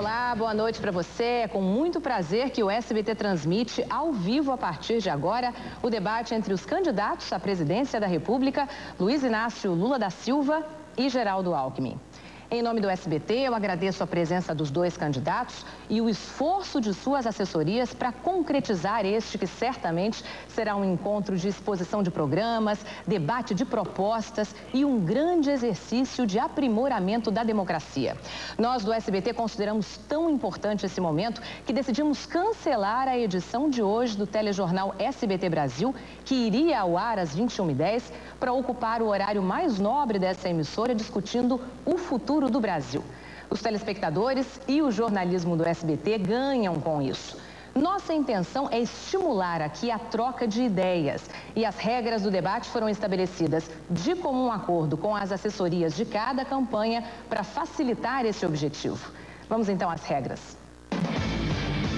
Olá, boa noite para você. É com muito prazer que o SBT transmite ao vivo a partir de agora o debate entre os candidatos à presidência da República, Luiz Inácio Lula da Silva e Geraldo Alckmin. Em nome do SBT, eu agradeço a presença dos dois candidatos e o esforço de suas assessorias para concretizar este que certamente será um encontro de exposição de programas, debate de propostas e um grande exercício de aprimoramento da democracia. Nós do SBT consideramos tão importante esse momento que decidimos cancelar a edição de hoje do telejornal SBT Brasil, que iria ao ar às 21h10, para ocupar o horário mais nobre dessa emissora discutindo o futuro do Brasil. Os telespectadores e o jornalismo do SBT ganham com isso. Nossa intenção é estimular aqui a troca de ideias e as regras do debate foram estabelecidas de comum acordo com as assessorias de cada campanha para facilitar esse objetivo. Vamos então às regras.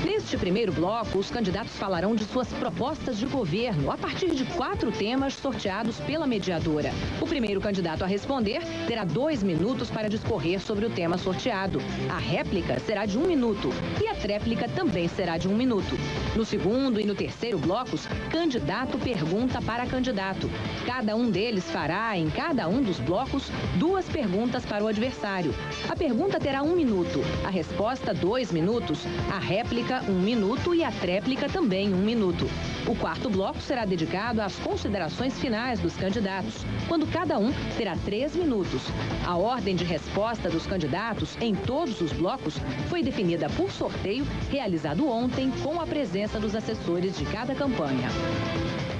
Neste primeiro bloco, os candidatos falarão de suas propostas de governo a partir de 4 temas sorteados pela mediadora. O primeiro candidato a responder terá 2 minutos para discorrer sobre o tema sorteado. A réplica será de 1 minuto e a tréplica também será de 1 minuto. No segundo e no terceiro blocos, candidato pergunta para candidato. Cada um deles fará, em cada um dos blocos, 2 perguntas para o adversário. A pergunta terá 1 minuto, a resposta 2 minutos, a réplica 1 minuto e a tréplica também 1 minuto. O quarto bloco será dedicado às considerações finais dos candidatos, quando cada um terá 3 minutos. A ordem de resposta dos candidatos em todos os blocos foi definida por sorteio realizado ontem com a presença dos assessores de cada campanha.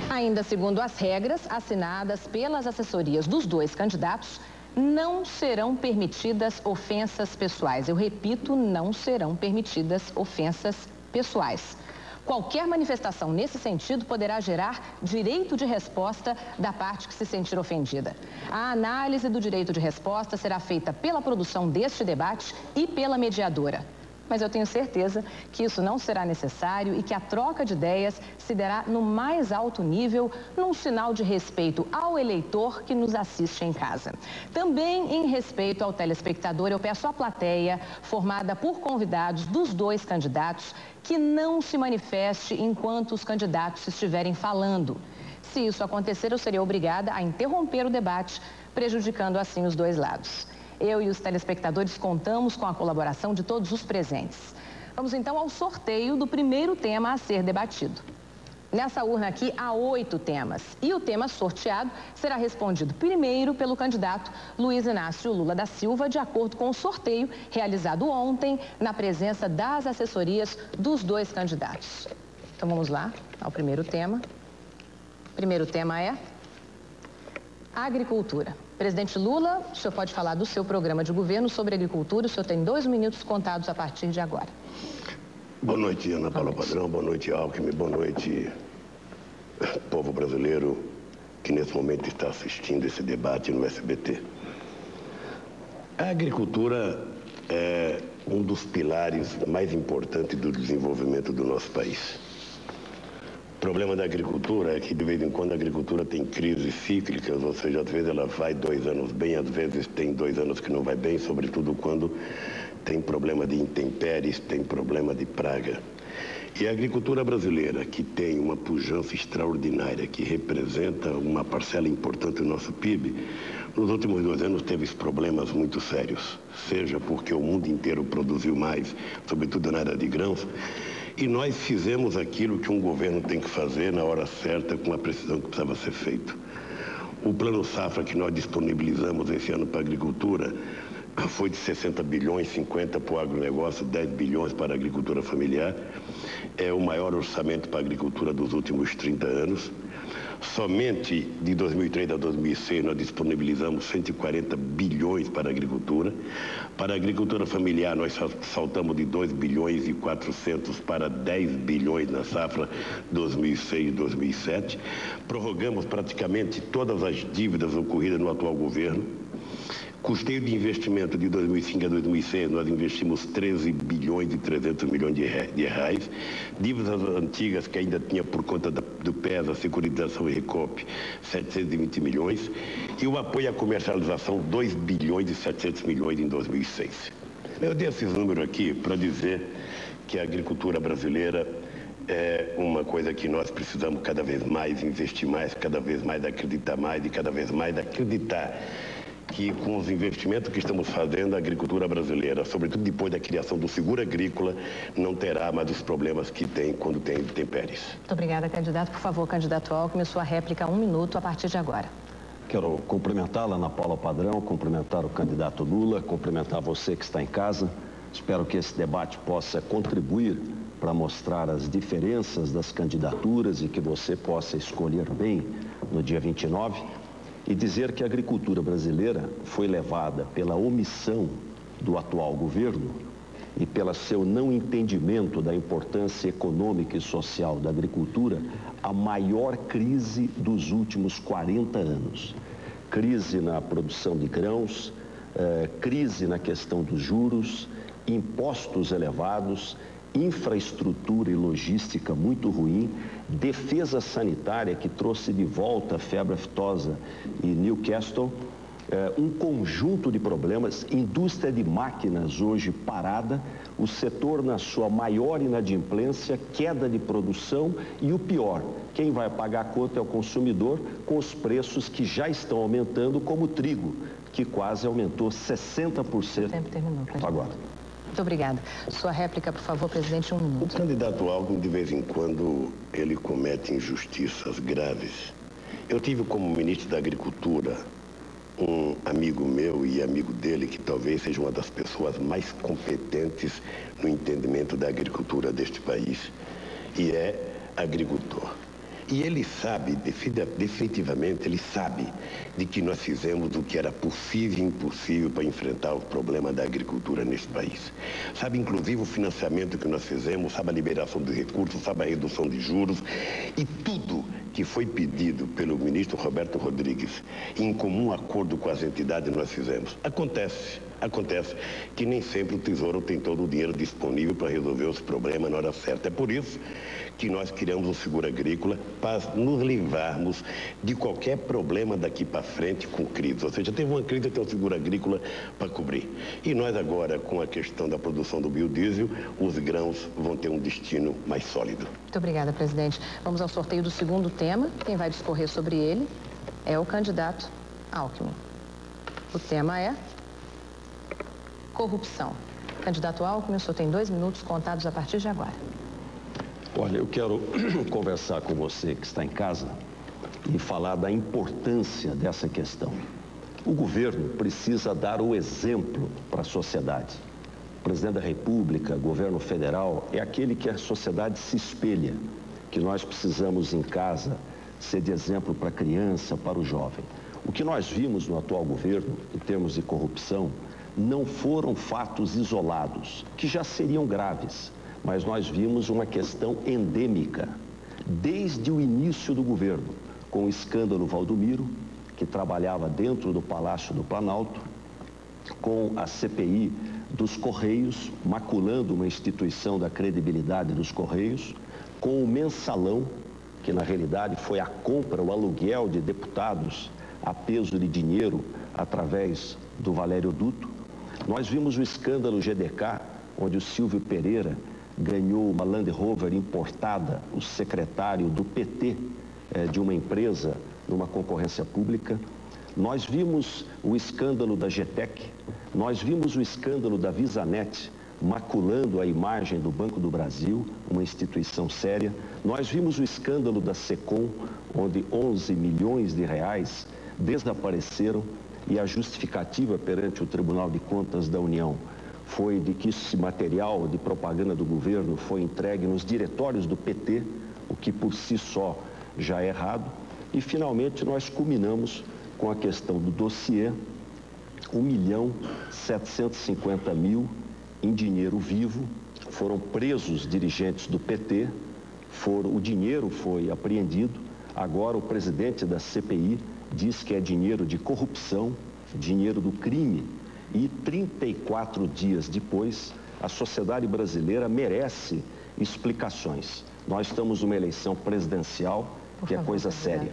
Ainda segundo as regras assinadas pelas assessorias dos 2 candidatos, não serão permitidas ofensas pessoais. Eu repito, não serão permitidas ofensas pessoais. Qualquer manifestação nesse sentido poderá gerar direito de resposta da parte que se sentir ofendida. A análise do direito de resposta será feita pela produção deste debate e pela mediadora. Mas eu tenho certeza que isso não será necessário e que a troca de ideias se dará no mais alto nível, num sinal de respeito ao eleitor que nos assiste em casa. Também em respeito ao telespectador, eu peço à plateia, formada por convidados dos 2 candidatos, que não se manifeste enquanto os candidatos estiverem falando. Se isso acontecer, eu serei obrigada a interromper o debate, prejudicando assim os 2 lados. Eu e os telespectadores contamos com a colaboração de todos os presentes. Vamos então ao sorteio do primeiro tema a ser debatido. Nessa urna aqui há 8 temas e o tema sorteado será respondido primeiro pelo candidato Luiz Inácio Lula da Silva, de acordo com o sorteio realizado ontem na presença das assessorias dos 2 candidatos. Então vamos lá ao primeiro tema. O primeiro tema é agricultura. Presidente Lula, o senhor pode falar do seu programa de governo sobre agricultura. O senhor tem 2 minutos contados a partir de agora. Boa noite, Ana Paula Padrão. Boa noite, Alckmin. Boa noite, povo brasileiro que nesse momento está assistindo esse debate no SBT. A agricultura é um dos pilares mais importantes do desenvolvimento do nosso país. O problema da agricultura é que, de vez em quando, a agricultura tem crises cíclicas, ou seja, às vezes ela vai 2 anos bem, às vezes tem 2 anos que não vai bem, sobretudo quando tem problema de intempéries, tem problema de praga. E a agricultura brasileira, que tem uma pujança extraordinária, que representa uma parcela importante do nosso PIB, nos últimos 2 anos teve problemas muito sérios, seja porque o mundo inteiro produziu mais, sobretudo na área de grãos, e nós fizemos aquilo que um governo tem que fazer na hora certa, com a precisão que precisava ser feito. O Plano Safra que nós disponibilizamos esse ano para a agricultura foi de 60 bilhões, 50 para o agronegócio, 10 bilhões para a agricultura familiar. É o maior orçamento para a agricultura dos últimos 30 anos. Somente de 2003 a 2006 nós disponibilizamos 140 bilhões para a agricultura. Para a agricultura familiar nós saltamos de 2 bilhões e 400 para 10 bilhões na safra 2006 e 2007. Prorrogamos praticamente todas as dívidas ocorridas no atual governo. Custeio de investimento de 2005 a 2006, nós investimos 13 bilhões e 300 milhões de reais. Dívidas antigas que ainda tinha por conta do PES, a Securitização e Recope, 720 milhões. E o apoio à comercialização, 2 bilhões e 700 milhões em 2006. Eu dei esses números aqui para dizer que a agricultura brasileira é uma coisa que nós precisamos cada vez mais investir mais, cada vez mais acreditar mais e cada vez mais acreditar que com os investimentos que estamos fazendo, a agricultura brasileira, sobretudo depois da criação do seguro agrícola, não terá mais os problemas que tem quando tem intempéries. Muito obrigada, candidato. Por favor, candidato Alckmin, sua réplica, 1 minuto a partir de agora. Quero cumprimentá-la, Ana Paula Padrão, cumprimentar o candidato Lula, cumprimentar você que está em casa. Espero que esse debate possa contribuir para mostrar as diferenças das candidaturas e que você possa escolher bem no dia 29 e dizer que a agricultura brasileira foi levada pela omissão do atual governo e pelo seu não entendimento da importância econômica e social da agricultura à maior crise dos últimos 40 anos. Crise na produção de grãos, crise na questão dos juros, impostos elevados, infraestrutura e logística muito ruim, defesa sanitária que trouxe de volta a febre aftosa e Newcastle, um conjunto de problemas, indústria de máquinas hoje parada, o setor na sua maior inadimplência, queda de produção e o pior, quem vai pagar a conta é o consumidor com os preços que já estão aumentando, como o trigo, que quase aumentou 60%. O tempo terminou, agora. Muito obrigada. Sua réplica, por favor, presidente, 1 minuto. O candidato Alckmin, de vez em quando, ele comete injustiças graves. Eu tive como ministro da Agricultura um amigo meu e amigo dele, que talvez seja uma das pessoas mais competentes no entendimento da agricultura deste país, e é agricultor. E ele sabe, definitivamente, ele sabe de que nós fizemos o que era possível e impossível para enfrentar o problema da agricultura neste país. Sabe, inclusive, o financiamento que nós fizemos, sabe a liberação de recursos, sabe a redução de juros e tudo que foi pedido pelo ministro Roberto Rodrigues, em comum acordo com as entidades, nós fizemos. Acontece que nem sempre o Tesouro tem todo o dinheiro disponível para resolver os problemas na hora certa. É por isso que nós criamos o seguro agrícola para nos livrarmos de qualquer problema daqui para frente com crise. Ou seja, teve uma crise, tem o seguro agrícola para cobrir. E nós agora, com a questão da produção do biodiesel, os grãos vão ter um destino mais sólido. Muito obrigada, presidente. Vamos ao sorteio do segundo tema. Quem vai discorrer sobre ele é o candidato Alckmin. O tema é corrupção. Candidato Alckmin, o senhor tem 2 minutos contados a partir de agora. Olha, eu quero conversar com você que está em casa e falar da importância dessa questão. O governo precisa dar o exemplo para a sociedade. O presidente da República, governo federal, é aquele que a sociedade se espelha, que nós precisamos em casa ser de exemplo para a criança, para o jovem. O que nós vimos no atual governo, em termos de corrupção, não foram fatos isolados, que já seriam graves, mas nós vimos uma questão endêmica, desde o início do governo, com o escândalo Valdomiro, que trabalhava dentro do Palácio do Planalto, com a CPI dos Correios, maculando uma instituição da credibilidade dos Correios, com o mensalão, que na realidade foi a compra, o aluguel de deputados a peso de dinheiro através do Valério Duto. Nós vimos o escândalo GDK, onde o Silvio Pereira ganhou uma Land Rover importada, o secretário do PT de uma empresa numa concorrência pública. Nós vimos o escândalo da GTEC, nós vimos o escândalo da Visanet, maculando a imagem do Banco do Brasil, uma instituição séria. Nós vimos o escândalo da SECOM, onde 11 milhões de reais desapareceram e a justificativa perante o Tribunal de Contas da União foi de que esse material de propaganda do governo foi entregue nos diretórios do PT, o que por si só já é errado. E finalmente nós culminamos com a questão do dossiê, 1.750.000 em dinheiro vivo, foram presos dirigentes do PT, o dinheiro foi apreendido, agora o presidente da CPI diz que é dinheiro de corrupção, dinheiro do crime, e 34 dias depois, a sociedade brasileira merece explicações. Nós estamos numa eleição presidencial, que é coisa séria.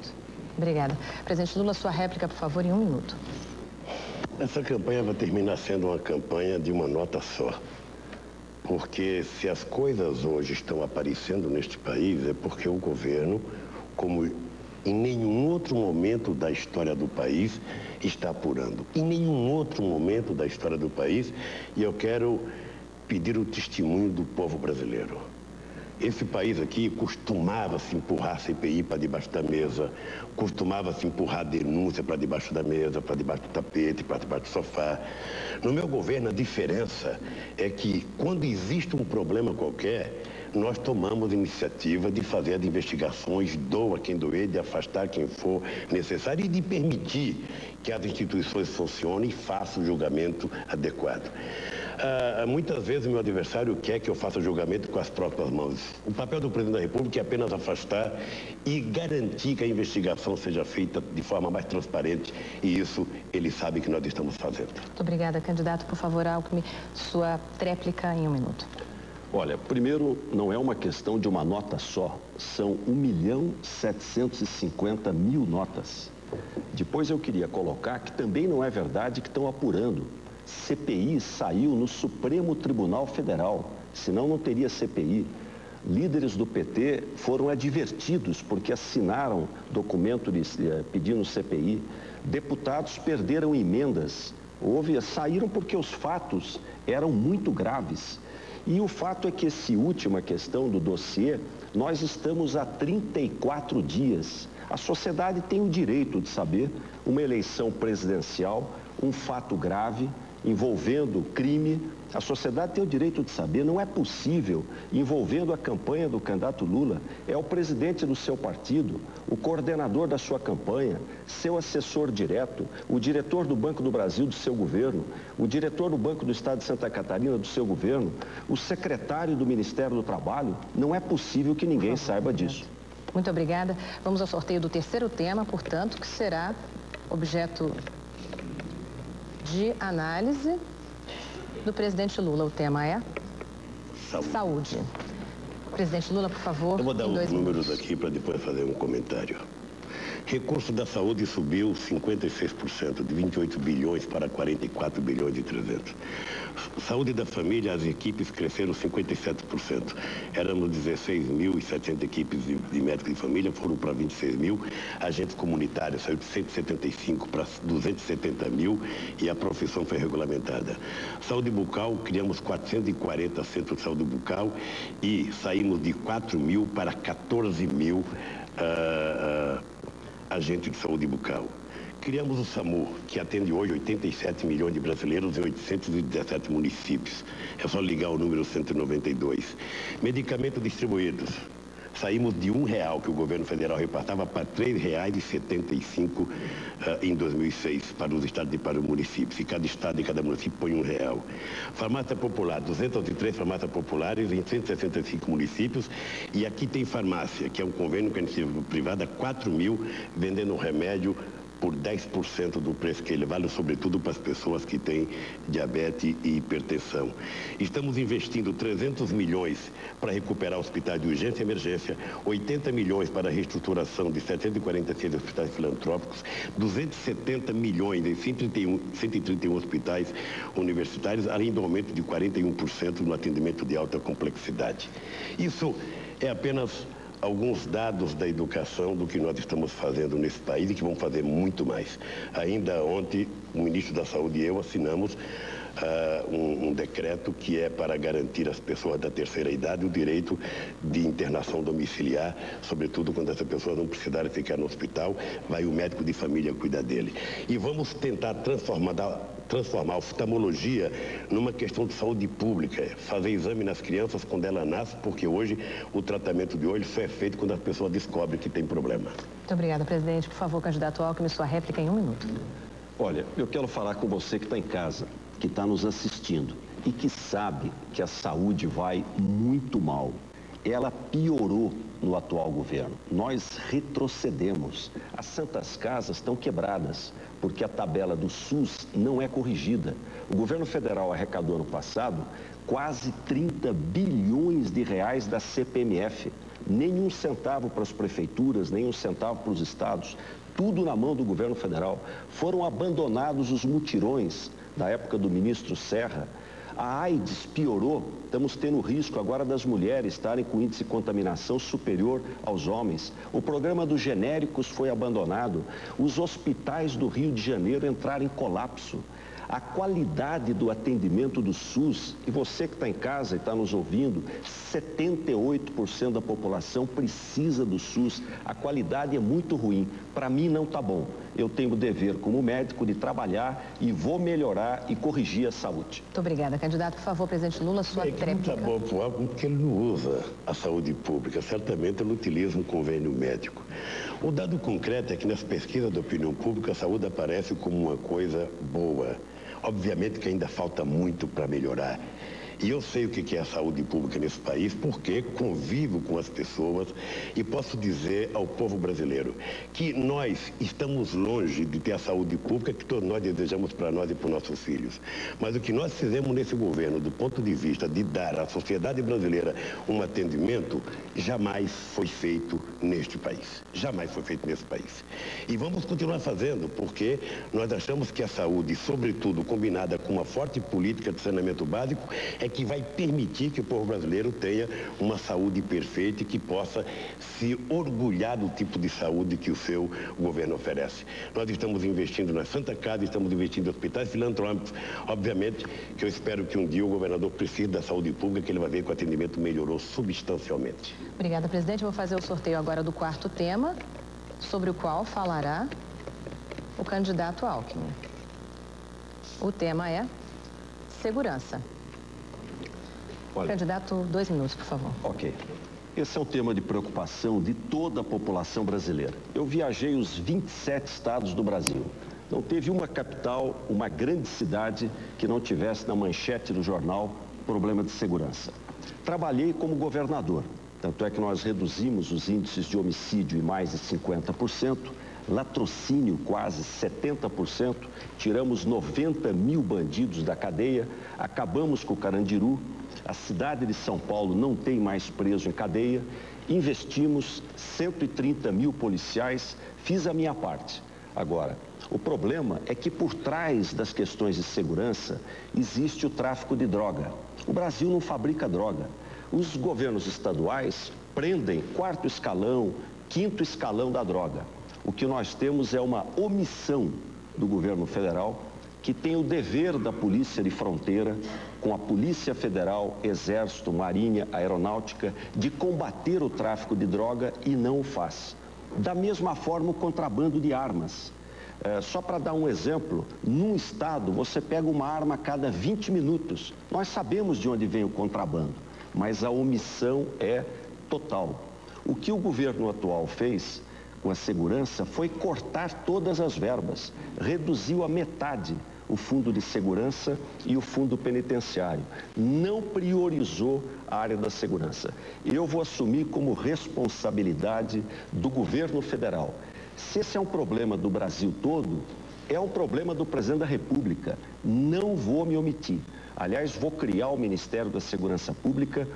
Obrigada. Presidente Lula, sua réplica, por favor, em 1 minuto. Essa campanha vai terminar sendo uma campanha de uma nota só. Porque se as coisas hoje estão aparecendo neste país, é porque o governo, como em nenhum outro momento da história do país, está apurando. Em nenhum outro momento da história do país, e eu quero pedir o testemunho do povo brasileiro. Esse país aqui costumava se empurrar a CPI para debaixo da mesa, costumava se empurrar a denúncia para debaixo da mesa, para debaixo do tapete, para debaixo do sofá. No meu governo, a diferença é que, quando existe um problema qualquer, nós tomamos iniciativa de fazer as investigações, doa quem doer, de afastar quem for necessário e de permitir que as instituições funcionem e façam o julgamento adequado. Muitas vezes o meu adversário quer que eu faça julgamento com as próprias mãos. O papel do presidente da República é apenas afastar e garantir que a investigação seja feita de forma mais transparente, e isso ele sabe que nós estamos fazendo. Muito obrigada, candidato. Por favor, Alckmin, sua tréplica em 1 minuto. Olha, primeiro, não é uma questão de uma nota só, são 1.750.000 notas. Depois eu queria colocar que também não é verdade que estão apurando. CPI saiu no Supremo Tribunal Federal, senão não teria CPI. Líderes do PT foram advertidos porque assinaram documento pedindo CPI. Deputados perderam emendas. Saíram porque os fatos eram muito graves. E o fato é que essa última questão do dossiê, nós estamos há 34 dias. A sociedade tem o direito de saber uma eleição presidencial, um fato grave, envolvendo crime, a sociedade tem o direito de saber. Não é possível, envolvendo a campanha do candidato Lula, é o presidente do seu partido, o coordenador da sua campanha, seu assessor direto, o diretor do Banco do Brasil do seu governo, o diretor do Banco do Estado de Santa Catarina do seu governo, o secretário do Ministério do Trabalho. Não é possível que ninguém saiba disso. Muito obrigada. Vamos ao sorteio do terceiro tema, portanto, que será objeto de análise do presidente Lula. O tema é saúde. Presidente Lula, por favor. Eu vou dar os números aqui para depois fazer um comentário. Recurso da saúde subiu 56%, de 28 bilhões para 44 bilhões e 300. Saúde da família, as equipes cresceram 57%. Éramos 16.700 equipes de médicos de família, foram para 26 mil. Agentes comunitários saiu de 175 para 270 mil e a profissão foi regulamentada. Saúde bucal, criamos 440 centros de saúde bucal e saímos de 4 mil para 14 mil agentes de saúde bucal. Criamos o SAMU, que atende hoje 87 milhões de brasileiros em 817 municípios. É só ligar o número 192. Medicamentos distribuídos. Saímos de R$1 que o governo federal repassava para R$3,75 em 2006 para os estados e para os municípios. E cada estado e cada município põe R$1. Farmácia popular, 203 farmácias populares em 165 municípios. E aqui tem farmácia, que é um convênio com a iniciativa privada, 4 mil vendendo remédio por 10% do preço que ele vale, sobretudo para as pessoas que têm diabetes e hipertensão. Estamos investindo 300 milhões para recuperar hospitais de urgência e emergência, 80 milhões para a reestruturação de 746 hospitais filantrópicos, 270 milhões em 131 hospitais universitários, além do aumento de 41% no atendimento de alta complexidade. Isso é apenas alguns dados da educação do que nós estamos fazendo nesse país e que vamos fazer muito mais. Ainda ontem, o ministro da Saúde e eu assinamos um decreto que é para garantir às pessoas da terceira idade o direito de internação domiciliar, sobretudo quando essa pessoa não precisar ficar no hospital, vai o médico de família cuidar dele. E vamos tentar transformar a oftalmologia numa questão de saúde pública, fazer exame nas crianças quando ela nasce, porque hoje o tratamento de olho só é feito quando a pessoa descobre que tem problema. Muito obrigada, presidente. Por favor, candidato Alckmin, sua réplica em 1 minuto. Olha, eu quero falar com você que está em casa, que está nos assistindo e que sabe que a saúde vai muito mal. Ela piorou no atual governo. Nós retrocedemos. As santas casas estão quebradas, porque a tabela do SUS não é corrigida. O governo federal arrecadou ano passado quase 30 bilhões de reais da CPMF. Nenhum centavo para as prefeituras, nenhum centavo para os estados. tudo na mão do governo federal. Foram abandonados os mutirões da época do ministro Serra. A AIDS piorou, estamos tendo risco agora das mulheres estarem com índice de contaminação superior aos homens. O programa dos genéricos foi abandonado, os hospitais do Rio de Janeiro entraram em colapso. A qualidade do atendimento do SUS, e você que está em casa e está nos ouvindo, 78% da população precisa do SUS. A qualidade é muito ruim. Para mim não está bom. Eu tenho o dever como médico de trabalhar e vou melhorar e corrigir a saúde. Muito obrigada. Candidato, por favor, presidente Lula, sua tréplica. Não está bom para o Alckmin porque ele não usa a saúde pública. Certamente ele utiliza um convênio médico. O dado concreto é que nas pesquisas da opinião pública a saúde aparece como uma coisa boa. Obviamente que ainda falta muito para melhorar. E eu sei o que é a saúde pública nesse país porque convivo com as pessoas e posso dizer ao povo brasileiro que nós estamos longe de ter a saúde pública que todos nós desejamos para nós e para os nossos filhos. Mas o que nós fizemos nesse governo, do ponto de vista de dar à sociedade brasileira um atendimento, jamais foi feito neste país. Jamais foi feito nesse país. E vamos continuar fazendo porque nós achamos que a saúde, sobretudo combinada com uma forte política de saneamento básico, é que vai permitir que o povo brasileiro tenha uma saúde perfeita e que possa se orgulhar do tipo de saúde que o seu governo oferece. Nós estamos investindo na Santa Casa, estamos investindo em hospitais filantrópicos. Obviamente que eu espero que um dia o governador precise da saúde pública, que ele vai ver que o atendimento melhorou substancialmente. Obrigada, presidente. Vou fazer o sorteio agora do quarto tema, sobre o qual falará o candidato Alckmin. O tema é segurança. Olha, candidato, 2 minutos, por favor. Ok. Esse é um tema de preocupação de toda a população brasileira. Eu viajei os 27 estados do Brasil. Não teve uma capital, uma grande cidade que não tivesse na manchete do jornal problema de segurança. Trabalhei como governador, tanto é que nós reduzimos os índices de homicídio em mais de 50%, latrocínio quase 70%, tiramos 90 mil bandidos da cadeia, acabamos com o Carandiru, a cidade de São Paulo não tem mais preso em cadeia, investimos 130 mil policiais, fiz a minha parte. Agora, o problema é que por trás das questões de segurança existe o tráfico de droga. O Brasil não fabrica droga. Os governos estaduais prendem 4º escalão, 5º escalão da droga. O que nós temos é uma omissão do governo federal, que tem o dever da Polícia de Fronteira, com a Polícia Federal, Exército, Marinha, Aeronáutica, de combater o tráfico de droga e não o faz. Da mesma forma, o contrabando de armas. Só para dar um exemplo, num estado você pega uma arma a cada 20 minutos. Nós sabemos de onde vem o contrabando, mas a omissão é total. O que o governo atual fez com a segurança foi cortar todas as verbas, reduziu a metade o fundo de segurança e o fundo penitenciário. Não priorizou a área da segurança. Eu vou assumir como responsabilidade do governo federal. Se esse é um problema do Brasil todo, é um problema do presidente da República. Não vou me omitir. Aliás, vou criar o Ministério da Segurança Pública,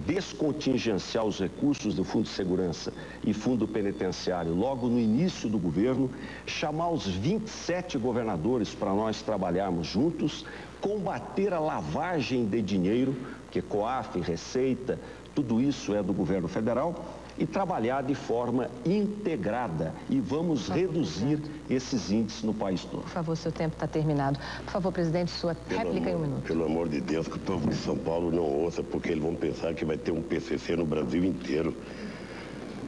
descontingenciar os recursos do Fundo de Segurança e Fundo Penitenciário logo no início do governo, chamar os 27 governadores para nós trabalharmos juntos, combater a lavagem de dinheiro, que COAF, Receita, tudo isso é do governo federal, e trabalhar de forma integrada. E vamos reduzir esses índices no país todo. Por favor, seu tempo está terminado. Por favor, presidente, sua réplica em 1 minuto. Pelo amor de Deus, que o povo de São Paulo não ouça, porque eles vão pensar que vai ter um PCC no Brasil inteiro.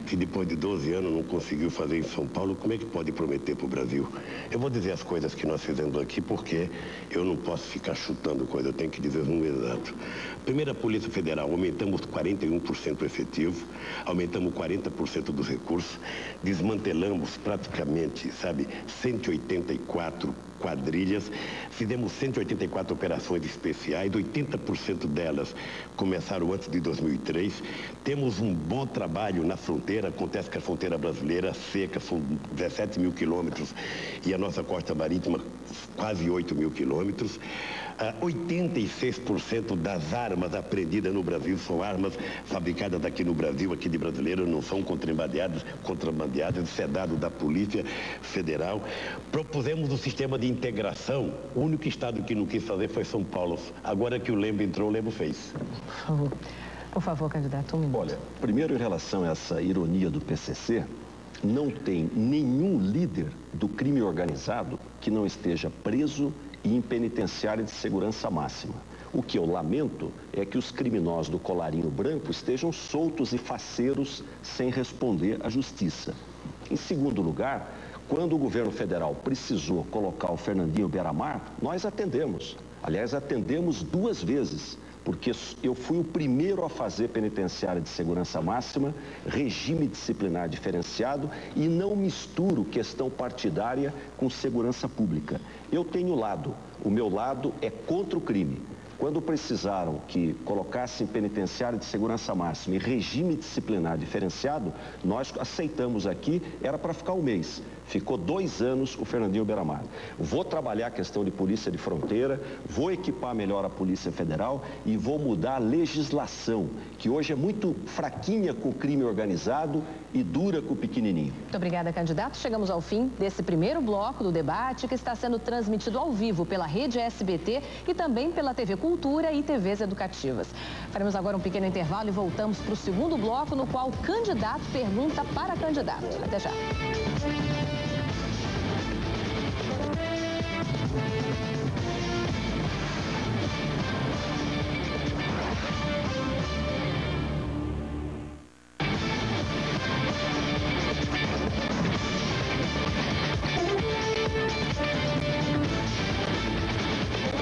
Que depois de 12 anos não conseguiu fazer em São Paulo, como é que pode prometer para o Brasil? Eu vou dizer as coisas que nós fizemos aqui, porque eu não posso ficar chutando coisa, eu tenho que dizer um exato. Primeiro, a Polícia Federal, aumentamos 41% o efetivo, aumentamos 40% dos recursos, desmantelamos praticamente, 184 quadrilhas, fizemos 184 operações especiais, 80% delas começaram antes de 2003. Temos um bom trabalho na fronteira, acontece que a fronteira brasileira seca, são 17 mil quilômetros, e a nossa costa marítima quase 8 mil quilômetros. 86% das armas apreendidas no Brasil são armas fabricadas aqui no Brasil, aqui de brasileiro, não são contrabandeadas, isso é dado da Polícia Federal. Propusemos um sistema de integração, o único estado que não quis fazer foi São Paulo. Agora que o Lembo entrou, o Lembo fez. Por favor, candidato, um minuto. Olha, primeiro em relação a essa ironia do PCC, não tem nenhum líder do crime organizado que não esteja preso e em penitenciária de segurança máxima. O que eu lamento é que os criminosos do colarinho branco estejam soltos e faceiros sem responder à justiça. Em segundo lugar, quando o governo federal precisou colocar o Fernandinho Beiramar, nós atendemos. Aliás, atendemos 2 vezes, porque eu fui o primeiro a fazer penitenciária de segurança máxima, regime disciplinar diferenciado e não misturo questão partidária com segurança pública. Eu tenho lado, o meu lado é contra o crime. Quando precisaram que colocassem penitenciária de segurança máxima e regime disciplinar diferenciado, nós aceitamos aqui, era para ficar 1 mês. Ficou 2 anos o Fernandinho Beiramar. Vou trabalhar a questão de polícia de fronteira, vou equipar melhor a Polícia Federal e vou mudar a legislação, que hoje é muito fraquinha com o crime organizado e dura com o pequenininho. Muito obrigada, candidato. Chegamos ao fim desse primeiro bloco do debate, que está sendo transmitido ao vivo pela rede SBT e também pela TV Cultura e TVs educativas. Faremos agora um pequeno intervalo e voltamos para o segundo bloco, no qual o candidato pergunta para candidato. Até já.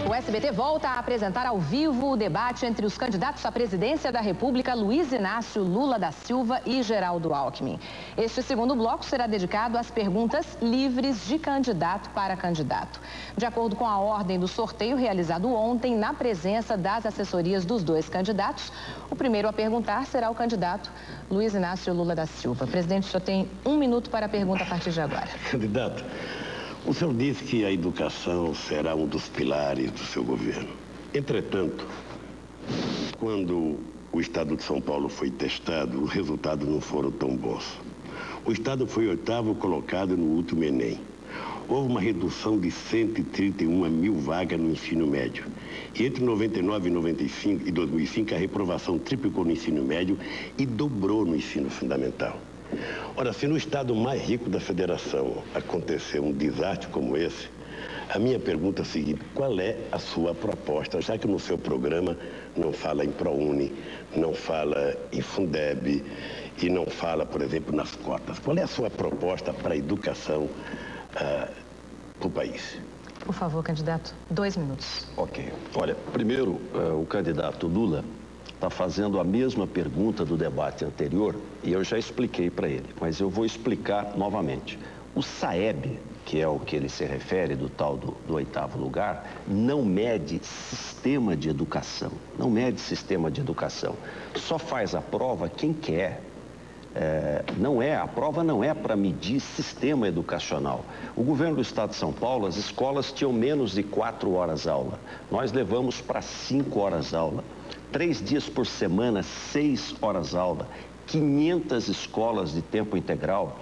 O SBT volta a apresentar ao vivo o debate entre os candidatos à presidência da República, Luiz Inácio Lula da Silva e Geraldo Alckmin. Este segundo bloco será dedicado às perguntas livres de candidato para candidato. De acordo com a ordem do sorteio realizado ontem, na presença das assessorias dos 2 candidatos, o primeiro a perguntar será o candidato Luiz Inácio Lula da Silva. Presidente, o senhor tem 1 minuto para a pergunta a partir de agora. Candidato, o senhor disse que a educação será um dos pilares do seu governo. Entretanto, quando o estado de São Paulo foi testado, os resultados não foram tão bons. O estado foi 8º colocado no último Enem. Houve uma redução de 131 mil vagas no ensino médio. E entre 99 e 2005, a reprovação triplicou no ensino médio e dobrou no ensino fundamental. Ora, se no estado mais rico da federação acontecer um desastre como esse, a minha pergunta é a seguinte: qual é a sua proposta? Já que no seu programa não fala em ProUni, não fala em Fundeb e não fala, por exemplo, nas cotas. Qual é a sua proposta para a educação para o país? Por favor, candidato, 2 minutos. Ok. Olha, primeiro, o candidato Lula está fazendo a mesma pergunta do debate anterior e eu já expliquei para ele, mas eu vou explicar novamente. O SAEB, que é o que ele se refere do tal do 8º lugar, não mede sistema de educação, não mede sistema de educação. Só faz a prova quem quer. A prova não é para medir sistema educacional. O governo do estado de São Paulo, as escolas tinham menos de 4 horas aula. Nós levamos para 5 horas aula. 3 dias por semana, 6 horas aula, 500 escolas de tempo integral.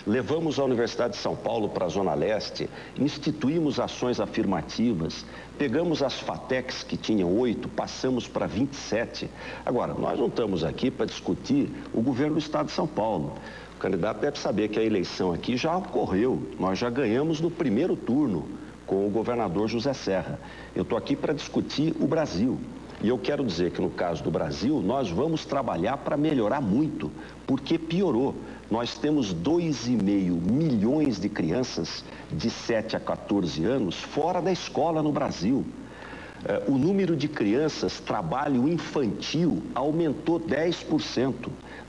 Levamos a Universidade de São Paulo para a Zona Leste, instituímos ações afirmativas, pegamos as FATECs que tinham 8, passamos para 27. Agora, nós não estamos aqui para discutir o governo do estado de São Paulo. O candidato deve saber que a eleição aqui já ocorreu, nós já ganhamos no primeiro turno com o governador José Serra. Eu estou aqui para discutir o Brasil. E eu quero dizer que no caso do Brasil, nós vamos trabalhar para melhorar muito, porque piorou. Nós temos 2,5 milhões de crianças de 7 a 14 anos fora da escola no Brasil. O número de crianças trabalho infantil aumentou 10%.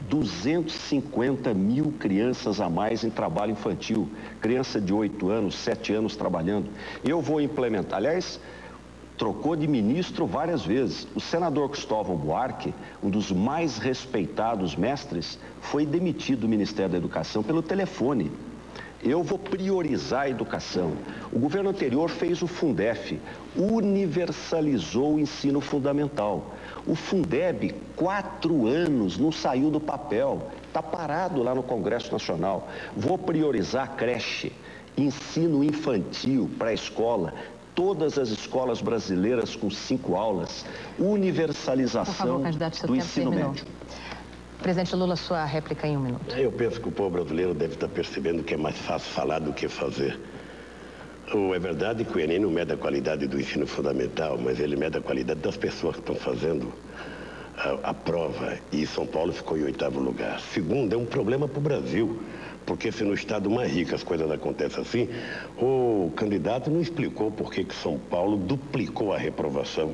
250 mil crianças a mais em trabalho infantil. Criança de 8 anos, 7 anos trabalhando. Eu vou implementar, aliás, trocou de ministro várias vezes. O senador Cristóvão Buarque, um dos mais respeitados mestres, foi demitido do Ministério da Educação pelo telefone. Eu vou priorizar a educação. O governo anterior fez o Fundef, universalizou o ensino fundamental. O Fundeb, 4 anos, não saiu do papel, está parado lá no Congresso Nacional. Vou priorizar a creche, ensino infantil, pré-escola, todas as escolas brasileiras com 5 aulas, universalização do ensino médio. Presidente Lula, sua réplica em 1 minuto. Eu penso que o povo brasileiro deve estar percebendo que é mais fácil falar do que fazer. É verdade que o Enem não mede a qualidade do ensino fundamental, mas ele mede a qualidade das pessoas que estão fazendo a prova. E São Paulo ficou em 8º lugar. Segundo, é um problema para o Brasil, porque se no estado mais rico as coisas acontecem assim, o candidato não explicou por que São Paulo duplicou a reprovação,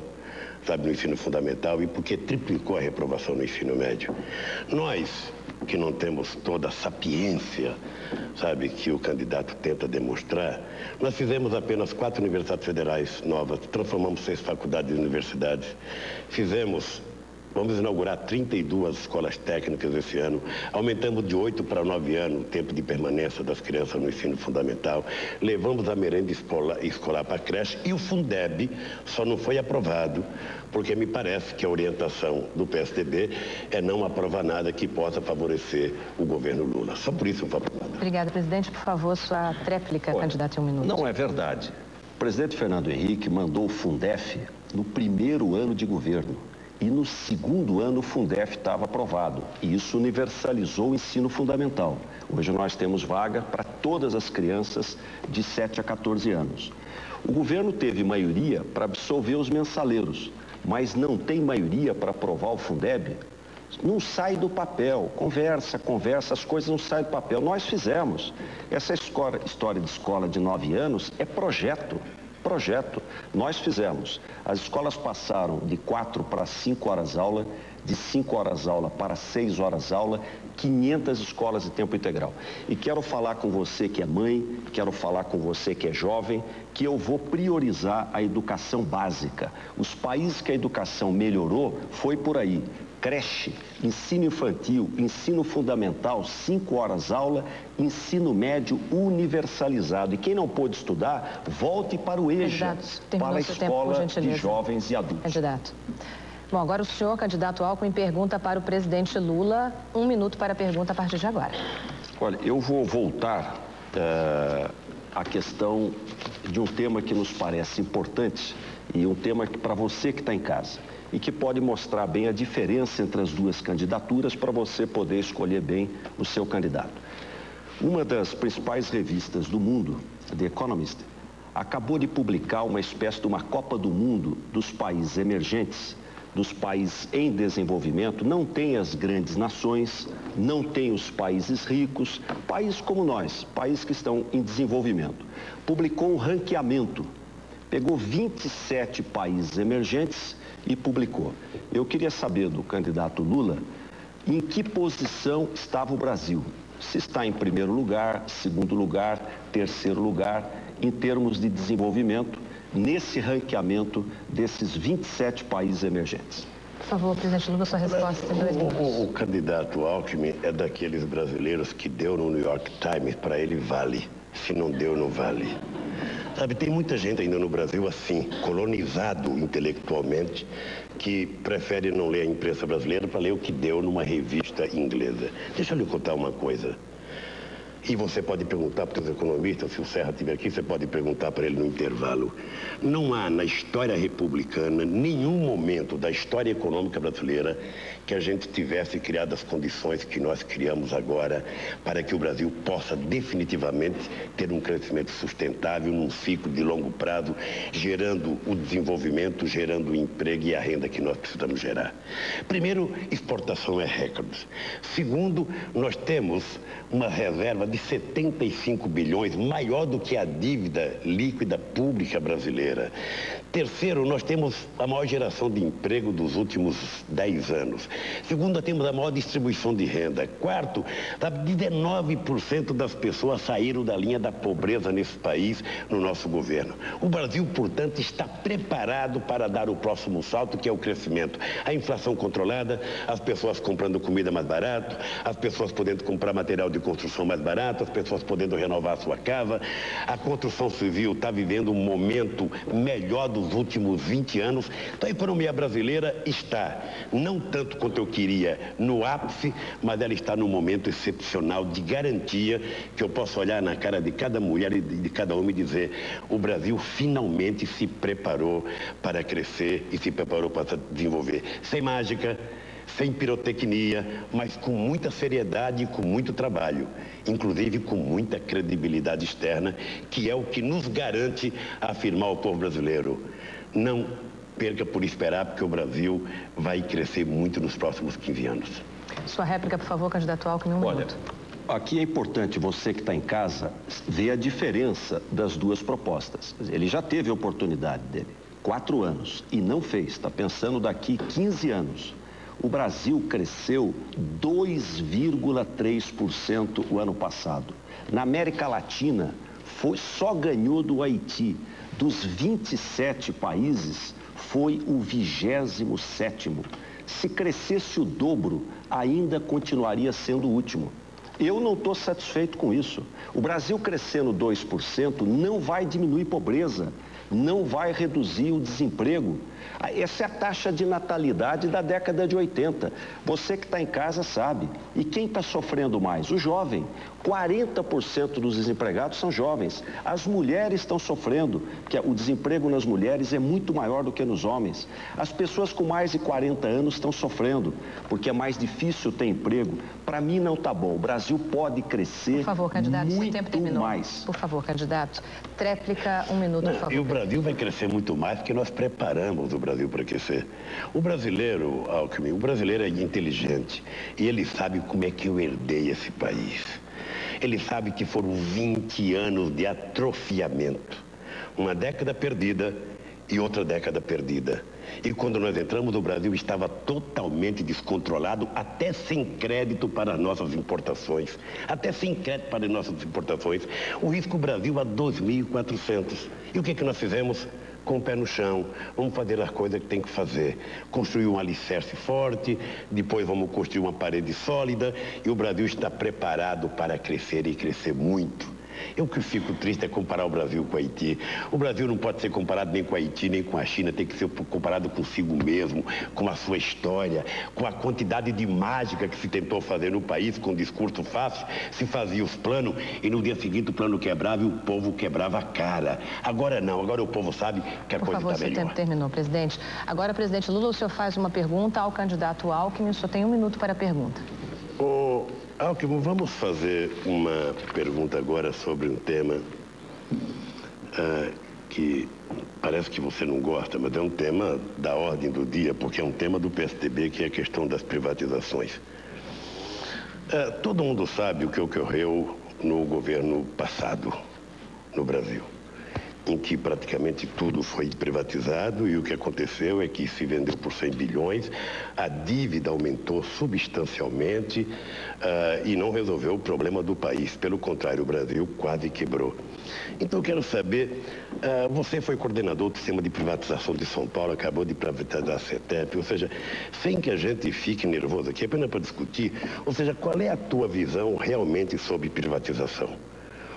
sabe, no ensino fundamental e porque triplicou a reprovação no ensino médio. Nós, que não temos toda a sapiência, sabe, que o candidato tenta demonstrar, nós fizemos apenas 4 universidades federais novas, transformamos 6 faculdades e universidades, vamos inaugurar 32 escolas técnicas esse ano, aumentamos de 8 para 9 anos o tempo de permanência das crianças no ensino fundamental, levamos a merenda escolar para a creche e o Fundeb só não foi aprovado porque me parece que a orientação do PSDB é não aprovar nada que possa favorecer o governo Lula. Só por isso não foi aprovado. Obrigada, presidente. Por favor, sua tréplica, candidato, em 1 minuto. Não é verdade. O presidente Fernando Henrique mandou o Fundef no 1º ano de governo. E no 2º ano o Fundef estava aprovado. E isso universalizou o ensino fundamental. Hoje nós temos vaga para todas as crianças de 7 a 14 anos. O governo teve maioria para absolver os mensaleiros, mas não tem maioria para aprovar o Fundeb. Não sai do papel, conversa, as coisas não saem do papel. Nós fizemos. Essa história de escola de 9 anos é projeto. Nós fizemos. As escolas passaram de 4 para 5 horas aula, de 5 horas aula para 6 horas aula, 500 escolas de tempo integral. E quero falar com você que é mãe, quero falar com você que é jovem, que eu vou priorizar a educação básica. Os países que a educação melhorou foi por aí. Creche, ensino infantil, ensino fundamental, 5 horas aula, ensino médio universalizado. E quem não pôde estudar, volte para o EJA, para a Escola de Jovens e Adultos. Candidato. Bom, agora o senhor, candidato Alckmin, pergunta para o presidente Lula. 1 minuto para a pergunta a partir de agora. Olha, eu vou voltar à questão de um tema que nos parece importante e um tema que para você que está em casa e que pode mostrar bem a diferença entre as duas candidaturas para você poder escolher bem o seu candidato. Uma das principais revistas do mundo, The Economist, acabou de publicar uma espécie de uma Copa do Mundo dos países emergentes, dos países em desenvolvimento. Não tem as grandes nações, não tem os países ricos, países como nós, países que estão em desenvolvimento. Publicou um ranqueamento, pegou 27 países emergentes e publicou. Eu queria saber do candidato Lula em que posição estava o Brasil. Se está em 1º lugar, 2º lugar, 3º lugar, em termos de desenvolvimento, nesse ranqueamento desses 27 países emergentes. Por favor, presidente Lula, sua resposta em 2 minutos. O candidato Alckmin é daqueles brasileiros que deu no New York Times, para ele vale. Se não deu, não vale. Sabe, tem muita gente ainda no Brasil assim, colonizado intelectualmente, que prefere não ler a imprensa brasileira para ler o que deu numa revista inglesa. Deixa eu lhe contar uma coisa. E você pode perguntar para os economistas, se o Serra estiver aqui, você pode perguntar para ele no intervalo. Não há na história republicana nenhum momento da história econômica brasileira que a gente tivesse criado as condições que nós criamos agora para que o Brasil possa definitivamente ter um crescimento sustentável num ciclo de longo prazo, gerando o desenvolvimento, gerando o emprego e a renda que nós precisamos gerar. Primeiro, exportação é recorde. Segundo, nós temos uma reserva de 75 bilhões, maior do que a dívida líquida pública brasileira. Terceiro, nós temos a maior geração de emprego dos últimos 10 anos. Segundo, nós temos a maior distribuição de renda. Quarto, 19% das pessoas saíram da linha da pobreza nesse país, no nosso governo. O Brasil, portanto, está preparado para dar o próximo salto, que é o crescimento. A inflação controlada, as pessoas comprando comida mais barato, as pessoas podendo comprar material de construção mais barato, as pessoas podendo renovar a sua casa. A construção civil está vivendo um momento melhor dos últimos 20 anos. Então a economia brasileira está, não tanto quanto eu queria, no ápice, mas ela está num momento excepcional de garantia, que eu posso olhar na cara de cada mulher e de cada homem e dizer: o Brasil finalmente se preparou para crescer e se preparou para se desenvolver. Sem mágica, sem pirotecnia, mas com muita seriedade e com muito trabalho, inclusive com muita credibilidade externa, que é o que nos garante afirmar ao povo brasileiro: não perca por esperar, porque o Brasil vai crescer muito nos próximos 15 anos. Sua réplica, por favor, candidato Alckmin, um minuto. Aqui é importante você que está em casa ver a diferença das duas propostas. Ele já teve a oportunidade dele, 4 anos, e não fez, está pensando daqui 15 anos. O Brasil cresceu 2,3% o ano passado. Na América Latina, só ganhou do Haiti. Dos 27 países, foi o 27º. Se crescesse o dobro, ainda continuaria sendo o último. Eu não estou satisfeito com isso. O Brasil crescendo 2% não vai diminuir pobreza, não vai reduzir o desemprego. Essa é a taxa de natalidade da década de 80. Você que está em casa sabe. E quem está sofrendo mais? O jovem. 40% dos desempregados são jovens. As mulheres estão sofrendo, porque o desemprego nas mulheres é muito maior do que nos homens. As pessoas com mais de 40 anos estão sofrendo, porque é mais difícil ter emprego. Para mim não está bom. O Brasil pode crescer. Por favor, candidato, muito seu tempo terminou. Mais. Por favor, candidato. Tréplica, um minuto, por favor. E o Brasil vai crescer muito mais porque nós preparamos o Brasil para crescer. O brasileiro, Alckmin, o brasileiro é inteligente e ele sabe como é que eu herdei esse país. Ele sabe que foram 20 anos de atrofiamento, uma década perdida e outra década perdida. E quando nós entramos, o Brasil estava totalmente descontrolado, até sem crédito para as nossas importações. Até sem crédito para as nossas importações. O risco Brasil a 2.400. E o que nós fizemos? Com o pé no chão, vamos fazer as coisas que tem que fazer. Construir um alicerce forte, depois vamos construir uma parede sólida, e o Brasil está preparado para crescer e crescer muito. Eu que fico triste é comparar o Brasil com o Haiti. O Brasil não pode ser comparado nem com o Haiti, nem com a China, tem que ser comparado consigo mesmo, com a sua história, com a quantidade de mágica que se tentou fazer no país, com discurso fácil, se fazia os planos e no dia seguinte o plano quebrava e o povo quebrava a cara. Agora não, agora o povo sabe que a coisa está melhor. Por favor, seu tempo terminou, presidente. Agora, presidente Lula, o senhor faz uma pergunta ao candidato Alckmin, o senhor tem 1 minuto para a pergunta. Alckmin, vamos fazer uma pergunta agora sobre um tema que parece que você não gosta, mas é um tema da ordem do dia, porque é um tema do PSDB, que é a questão das privatizações. Todo mundo sabe o que ocorreu no governo passado no Brasil, em que praticamente tudo foi privatizado e o que aconteceu é que se vendeu por 100 bilhões, a dívida aumentou substancialmente e não resolveu o problema do país. Pelo contrário, o Brasil quase quebrou. Então eu quero saber, você foi coordenador do sistema de privatização de São Paulo, acabou de privatizar a CETEP, ou seja, sem que a gente fique nervoso aqui, apenas para discutir, ou seja, qual é a tua visão realmente sobre privatização?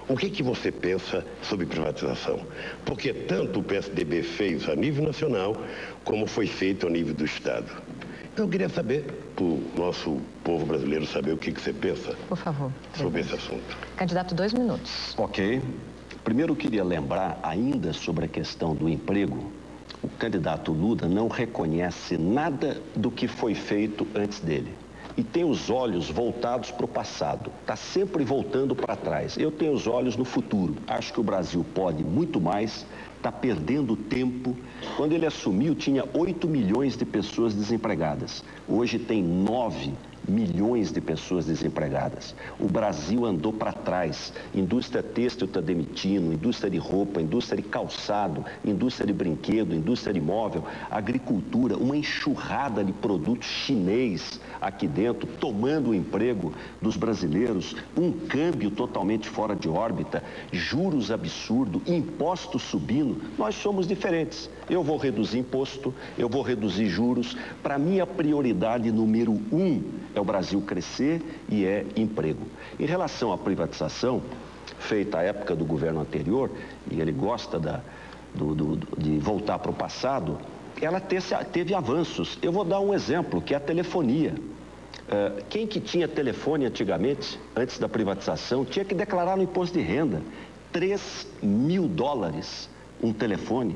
O que você pensa sobre privatização? Porque tanto o PSDB fez a nível nacional, como foi feito a nível do Estado. Então eu queria saber, para o nosso povo brasileiro saber o que você pensa. Por favor, sobre esse assunto. Candidato, 2 minutos. Ok. Primeiro eu queria lembrar ainda sobre a questão do emprego. O candidato Lula não reconhece nada do que foi feito antes dele. E tem os olhos voltados para o passado, está sempre voltando para trás. Eu tenho os olhos no futuro, acho que o Brasil pode muito mais, está perdendo tempo. Quando ele assumiu, tinha 8 milhões de pessoas desempregadas, hoje tem 9 milhões de pessoas desempregadas. O Brasil andou para trás. Indústria têxtil está demitindo, indústria de roupa, indústria de calçado, indústria de brinquedo, indústria de móvel, agricultura, uma enxurrada de produtos chinês aqui dentro, tomando o emprego dos brasileiros, um câmbio totalmente fora de órbita, juros absurdos, impostos subindo. Nós somos diferentes. Eu vou reduzir imposto, eu vou reduzir juros. Para mim, a prioridade número 1 é o Brasil crescer e é emprego. Em relação à privatização, feita à época do governo anterior, e ele gosta de voltar para o passado, ela teve avanços. Eu vou dar um exemplo, que é a telefonia. Quem que tinha telefone antigamente, antes da privatização, tinha que declarar no imposto de renda. $3.000 um telefone.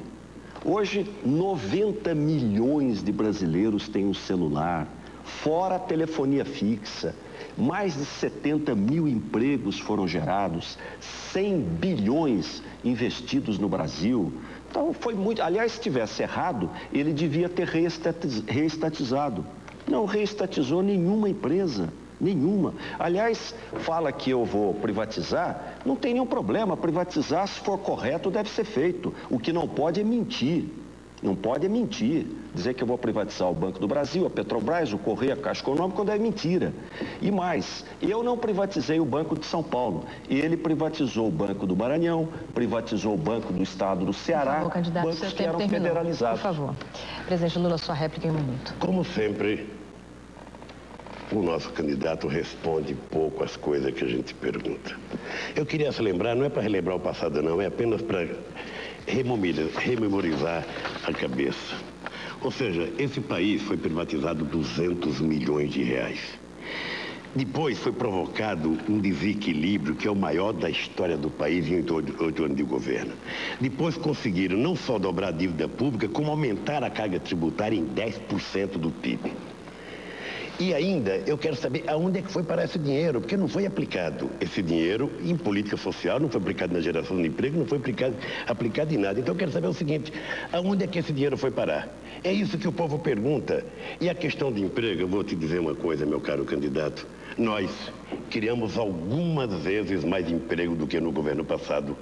Hoje, 90 milhões de brasileiros têm um celular, fora a telefonia fixa. Mais de 70 mil empregos foram gerados, 100 bilhões investidos no Brasil. Então, foi muito... Aliás, se tivesse errado, ele devia ter reestatizado. Não reestatizou nenhuma empresa, nenhuma. Aliás, fala que eu vou privatizar, não tem nenhum problema. Privatizar, se for correto, deve ser feito. O que não pode é mentir. Não pode é mentir. Dizer que eu vou privatizar o Banco do Brasil, a Petrobras, o Correio, a Caixa Econômica, quando é mentira. E mais, eu não privatizei o Banco de São Paulo. Ele privatizou o Banco do Maranhão, privatizou o Banco do Estado do Ceará, bancos que eram federalizados. Por favor. Presidente Lula, sua réplica em um minuto. Como sempre, o nosso candidato responde pouco às coisas que a gente pergunta. Eu queria se lembrar, não é para relembrar o passado não, é apenas para rememorizar a cabeça. Ou seja, esse país foi privatizado 200 milhões de reais. Depois foi provocado um desequilíbrio que é o maior da história do país em 8 anos de governo. Depois conseguiram não só dobrar a dívida pública, como aumentar a carga tributária em 10% do PIB. E ainda, eu quero saber aonde é que foi parar esse dinheiro, porque não foi aplicado esse dinheiro em política social, não foi aplicado na geração de emprego, não foi aplicado em nada. Então eu quero saber o seguinte, aonde é que esse dinheiro foi parar? É isso que o povo pergunta. E a questão de emprego, eu vou te dizer uma coisa, meu caro candidato, nós criamos algumas vezes mais emprego do que no governo passado.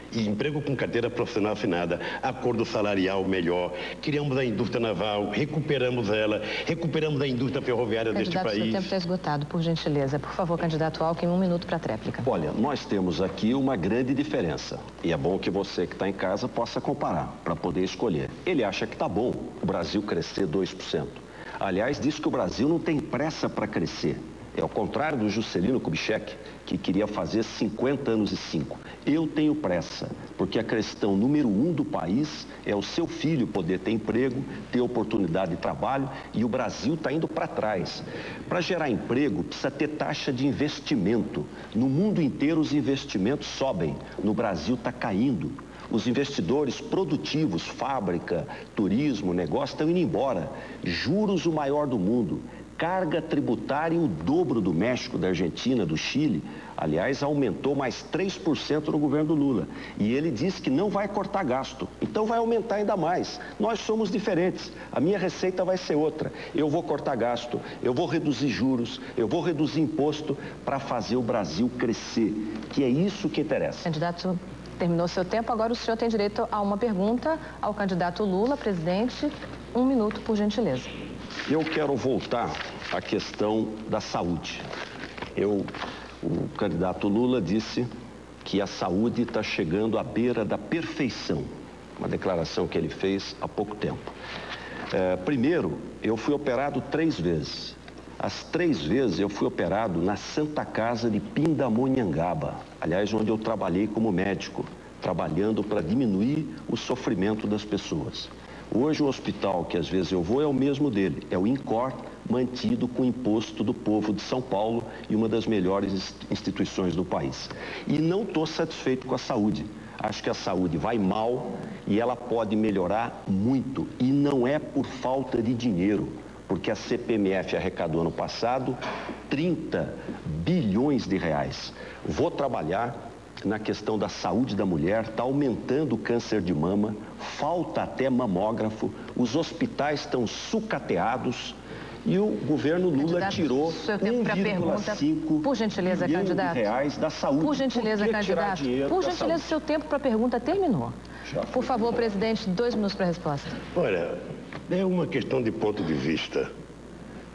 E emprego com carteira profissional assinada, acordo salarial melhor, criamos a indústria naval, recuperamos ela, recuperamos a indústria ferroviária deste país. Candidato, seu tempo está esgotado, por gentileza. Por favor, candidato Alckmin, 1 minuto para a tréplica. Olha, nós temos aqui uma grande diferença. E é bom que você que está em casa possa comparar, para poder escolher. Ele acha que está bom o Brasil crescer 2%. Aliás, diz que o Brasil não tem pressa para crescer. É ao contrário do Juscelino Kubitschek, que queria fazer 50 anos e 5. Eu tenho pressa, porque a questão número 1 do país é o seu filho poder ter emprego, ter oportunidade de trabalho, e o Brasil está indo para trás. Para gerar emprego, precisa ter taxa de investimento. No mundo inteiro, os investimentos sobem. No Brasil, está caindo. Os investidores produtivos, fábrica, turismo, negócio, estão indo embora. Juros o maior do mundo. Carga tributária o dobro do México, da Argentina, do Chile. Aliás, aumentou mais 3% no governo do Lula. E ele disse que não vai cortar gasto. Então vai aumentar ainda mais. Nós somos diferentes. A minha receita vai ser outra. Eu vou cortar gasto, eu vou reduzir juros, eu vou reduzir imposto para fazer o Brasil crescer. Que é isso que interessa. Candidato, terminou seu tempo. Agora o senhor tem direito a uma pergunta ao candidato Lula. Presidente, 1 minuto, por gentileza. Eu quero voltar à questão da saúde. O candidato Lula disse que a saúde está chegando à beira da perfeição. Uma declaração que ele fez há pouco tempo. Primeiro, eu fui operado 3 vezes. As 3 vezes eu fui operado na Santa Casa de Pindamonhangaba. Aliás, onde eu trabalhei como médico, trabalhando para diminuir o sofrimento das pessoas. Hoje o hospital que às vezes eu vou é o mesmo dele, é o INCOR, mantido com o imposto do povo de São Paulo e uma das melhores instituições do país. E não estou satisfeito com a saúde. Acho que a saúde vai mal e ela pode melhorar muito. E não é por falta de dinheiro, porque a CPMF arrecadou ano passado 30 bilhões de reais. Vou trabalhar na questão da saúde da mulher, está aumentando o câncer de mama, falta até mamógrafo, os hospitais estão sucateados E o governo Lula candidato, tirou 1,5 por gentileza, bilhão candidato. de reais da saúde. Por gentileza, candidato. Por gentileza, seu tempo para a pergunta terminou. Por favor, presidente, 2 minutos para a resposta. Olha, é uma questão de ponto de vista.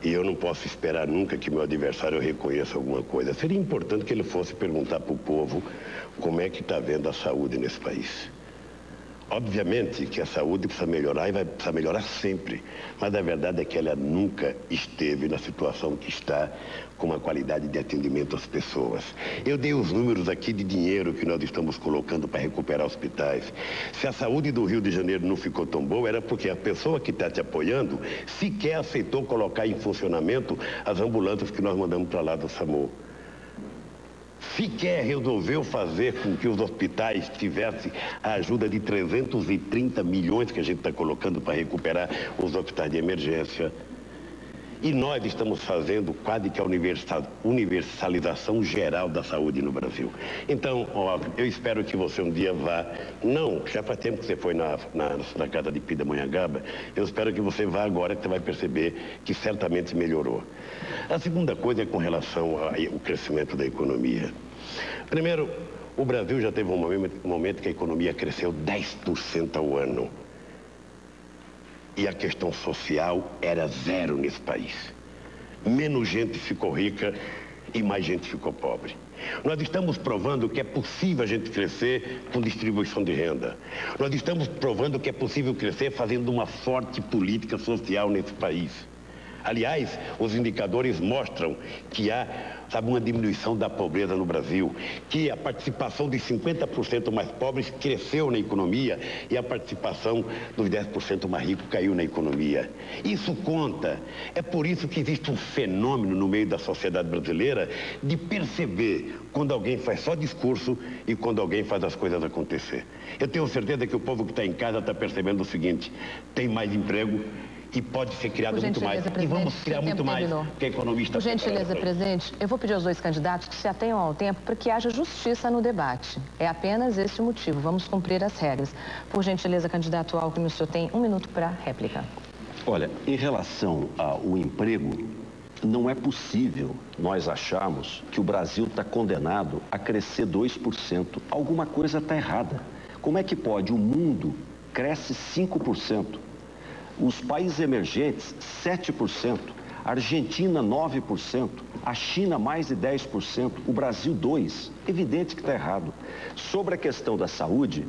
E eu não posso esperar nunca que meu adversário reconheça alguma coisa. Seria importante que ele fosse perguntar para o povo como é que está vendo a saúde nesse país. Obviamente que a saúde precisa melhorar e vai precisar melhorar sempre. Mas a verdade é que ela nunca esteve na situação que está, com uma qualidade de atendimento às pessoas. Eu dei os números aqui de dinheiro que nós estamos colocando para recuperar hospitais. Se a saúde do Rio de Janeiro não ficou tão boa, era porque a pessoa que está te apoiando sequer aceitou colocar em funcionamento as ambulâncias que nós mandamos para lá do SAMU. Sequer resolveu fazer com que os hospitais tivessem a ajuda de 330 milhões que a gente está colocando para recuperar os hospitais de emergência. E nós estamos fazendo quase que a universalização geral da saúde no Brasil. Então, ó, eu espero que você um dia vá... Não, já faz tempo que você foi na casa de Pindamonhangaba. Eu espero que você vá agora, que você vai perceber que certamente melhorou. A segunda coisa é com relação ao crescimento da economia. Primeiro, o Brasil já teve um momento que a economia cresceu 10% ao ano. E a questão social era zero nesse país. Menos gente ficou rica e mais gente ficou pobre. Nós estamos provando que é possível a gente crescer com distribuição de renda. Nós estamos provando que é possível crescer fazendo uma forte política social nesse país. Aliás, os indicadores mostram que há, uma diminuição da pobreza no Brasil, que a participação de 50% mais pobres cresceu na economia e a participação dos 10% mais ricos caiu na economia. Isso conta. É por isso que existe um fenômeno no meio da sociedade brasileira de perceber quando alguém faz só discurso e quando alguém faz as coisas acontecer. Eu tenho certeza que o povo que está em casa está percebendo o seguinte: tem mais emprego e pode ser criado muito mais. E vamos criar muito mais, porque a economia está... Por gentileza, presidente, eu vou pedir aos 2 candidatos que se atenham ao tempo para que haja justiça no debate. É apenas esse o motivo. Vamos cumprir as regras. Por gentileza, candidato Alckmin, o senhor tem 1 minuto para a réplica. Olha, em relação ao emprego, não é possível nós acharmos que o Brasil está condenado a crescer 2%. Alguma coisa está errada. Como é que pode? O mundo cresce 5%. Os países emergentes, 7%, a Argentina, 9%, a China, mais de 10%, o Brasil, 2%. Evidente que está errado. Sobre a questão da saúde,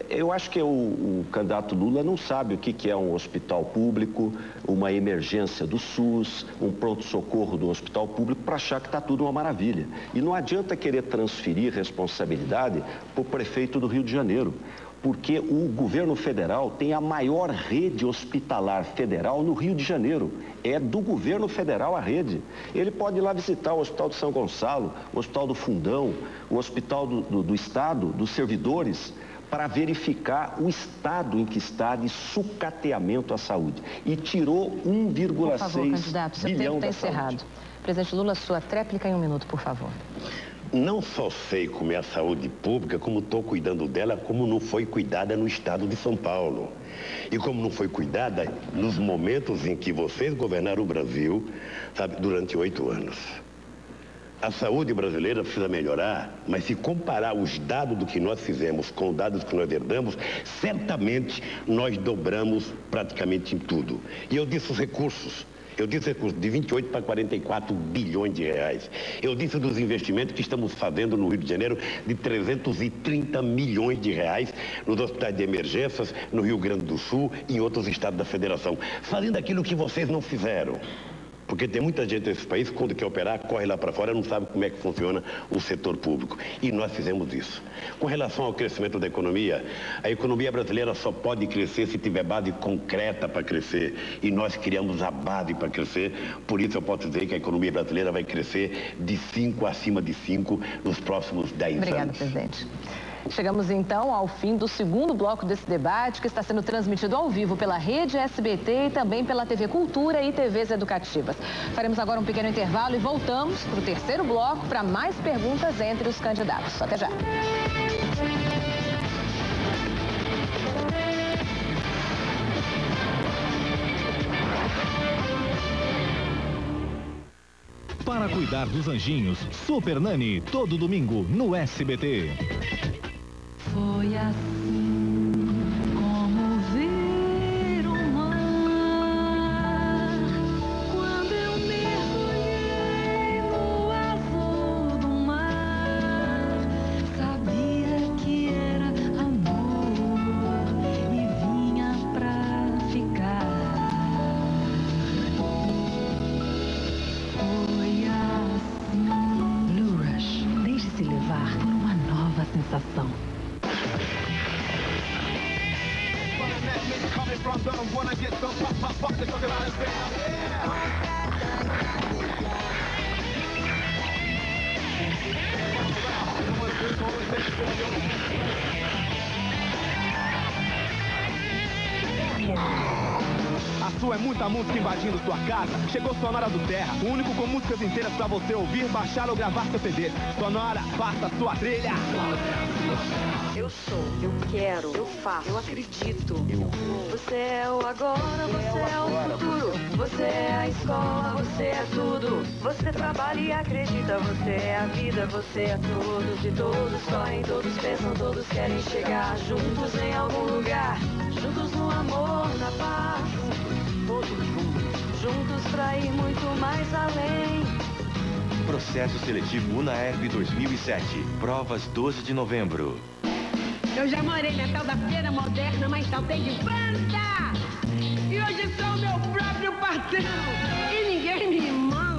eu acho que o candidato Lula não sabe o que é um hospital público, uma emergência do SUS, um pronto-socorro do hospital público, para achar que está tudo uma maravilha. E não adianta querer transferir responsabilidade para o prefeito do Rio de Janeiro, porque o governo federal tem a maior rede hospitalar federal no Rio de Janeiro. É do governo federal a rede. Ele pode ir lá visitar o Hospital de São Gonçalo, o Hospital do Fundão, o Hospital do Estado, dos servidores, para verificar o estado em que está de sucateamento à saúde. E tirou 1,6 Por favor, candidato, seu bilhão tempo da está encerrado. saúde. Presidente Lula, sua tréplica em 1 minuto, por favor. Não só sei como é a saúde pública, como estou cuidando dela, como não foi cuidada no estado de São Paulo. E como não foi cuidada nos momentos em que vocês governaram o Brasil, durante 8 anos. A saúde brasileira precisa melhorar, mas se comparar os dados do que nós fizemos com os dados que nós herdamos, certamente nós dobramos praticamente em tudo. E eu disse os recursos. Eu disse de 28 para 44 bilhões de reais. Eu disse dos investimentos que estamos fazendo no Rio de Janeiro de 330 milhões de reais nos hospitais de emergências, no Rio Grande do Sul e em outros estados da federação. Fazendo aquilo que vocês não fizeram. Porque tem muita gente nesse país que, quando quer operar, corre lá para fora e não sabe como é que funciona o setor público. E nós fizemos isso. Com relação ao crescimento da economia, a economia brasileira só pode crescer se tiver base concreta para crescer. E nós criamos a base para crescer. Por isso eu posso dizer que a economia brasileira vai crescer de 5 acima de 5 nos próximos 10 anos. Obrigada, presidente. Chegamos então ao fim do segundo bloco desse debate, que está sendo transmitido ao vivo pela Rede SBT e também pela TV Cultura e TVs Educativas. Faremos agora um pequeno intervalo e voltamos para o terceiro bloco para mais perguntas entre os candidatos. Até já. para cuidar dos anjinhos. Super Nani, todo domingo no SBT. Foi assim como ver o mar, quando eu mergulhei no azul do mar. Sabia que era amor e vinha pra ficar. Foi assim. Blue Rush, deixe-se levar por uma nova sensação. A sua é muita música invadindo sua casa. Chegou Sonora do Terra, o único com músicas inteiras pra você ouvir, baixar ou gravar seu CD. Sonora, faça a sua trilha. Eu sou, eu quero, eu faço, eu acredito. Você é o agora, você é o futuro. Você é a escola, você é tudo. Você trabalha e acredita, você é a vida, você é todos. E todos correm, todos pensam, todos querem chegar juntos em algum lugar. Juntos no amor, na paz. Todos juntos. Juntos pra ir muito mais além. Processo Seletivo UNAERB 2007. Provas 12 de novembro. Eu já morei na tal da feira moderna, mas saltei de banda. E hoje sou meu próprio patrão. E ninguém me manda.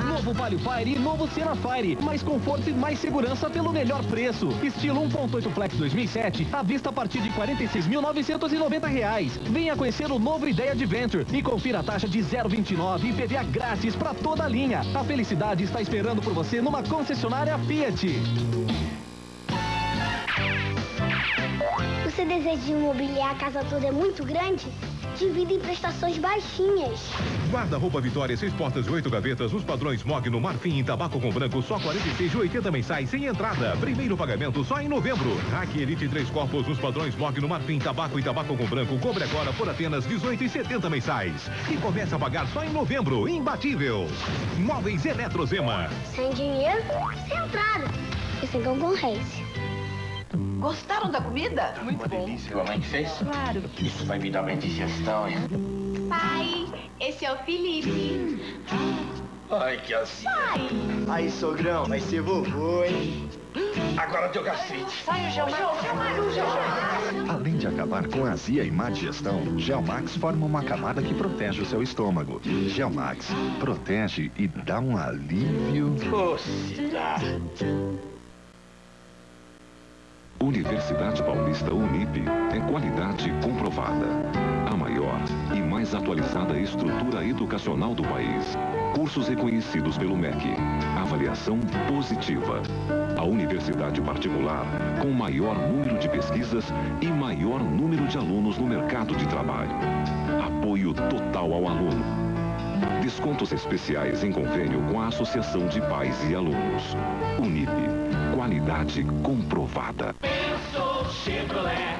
Novo Palio Fire e novo Siena Fire. Mais conforto e mais segurança pelo melhor preço. Estilo 1.8 Flex 2007, à vista a partir de R$ 46.990. Venha conhecer o novo Ideia Adventure e confira a taxa de 0,29 e IPVA grátis para toda a linha. A felicidade está esperando por você numa concessionária Fiat. Você deseja imobiliar a casa toda é muito grande? Divida em prestações baixinhas. Guarda-roupa Vitória, 6 portas e 8 gavetas, nos padrões Mogno, Marfim e Tabaco com Branco, só R$ 46,80 mensais, sem entrada. Primeiro pagamento só em novembro. Hack Elite 3 corpos, nos padrões Mogno, Marfim, Tabaco e Tabaco com Branco, cobre agora por apenas R$ 18,70 mensais. E começa a pagar só em novembro. Imbatível. Móveis Eletrozema. Sem dinheiro, sem entrada. E sem concorrência. Gostaram da comida? Muito bom. Delícia, a mãe que fez? Claro. Isso vai me dar uma indigestão, hein? Pai, esse é o Felipe. Ai, que assim. Pai. Aí, sogrão, vai ser vovô, hein? Agora deu gastrite. Sai o Gelmax. Além de acabar com a azia e má digestão, Gelmax forma uma camada que protege o seu estômago. Gelmax protege e dá um alívio. Universidade Paulista Unip é qualidade comprovada. A maior e mais atualizada estrutura educacional do país. Cursos reconhecidos pelo MEC. Avaliação positiva. A universidade particular com maior número de pesquisas e maior número de alunos no mercado de trabalho. Apoio total ao aluno. Descontos especiais em convênio com a Associação de Pais e Alunos. Unip. Qualidade comprovada. Pensou Chevrolet,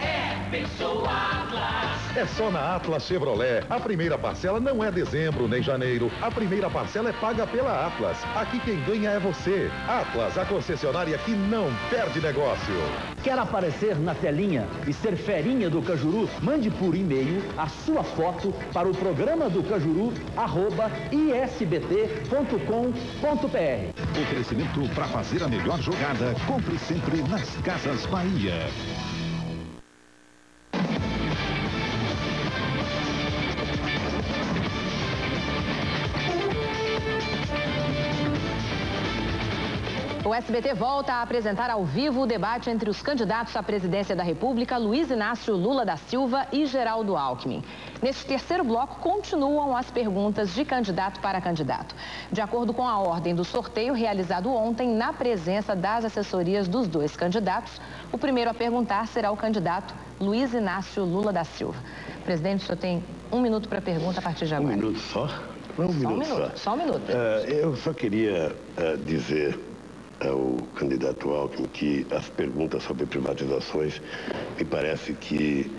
pensou Atlas. É só na Atlas Chevrolet. A primeira parcela não é dezembro nem janeiro. A primeira parcela é paga pela Atlas. Aqui quem ganha é você. Atlas, a concessionária que não perde negócio. Quer aparecer na telinha e ser ferinha do Cajuru? Mande por e-mail a sua foto para o programa do Cajuru @isbt.com.br. Oferecimento para fazer a melhor jogada. Compre sempre nas Casas Bahia. O SBT volta a apresentar ao vivo o debate entre os candidatos à presidência da República, Luiz Inácio Lula da Silva e Geraldo Alckmin. Neste terceiro bloco, continuam as perguntas de candidato para candidato. De acordo com a ordem do sorteio realizado ontem, na presença das assessorias dos dois candidatos, o primeiro a perguntar será o candidato Luiz Inácio Lula da Silva. Presidente, o senhor tem 1 minuto para a pergunta a partir de agora. 1 minuto só? Não, 1 minuto só. Só 1 minuto. Eu só queria dizer ao candidato Alckmin que as perguntas sobre privatizações, me parece que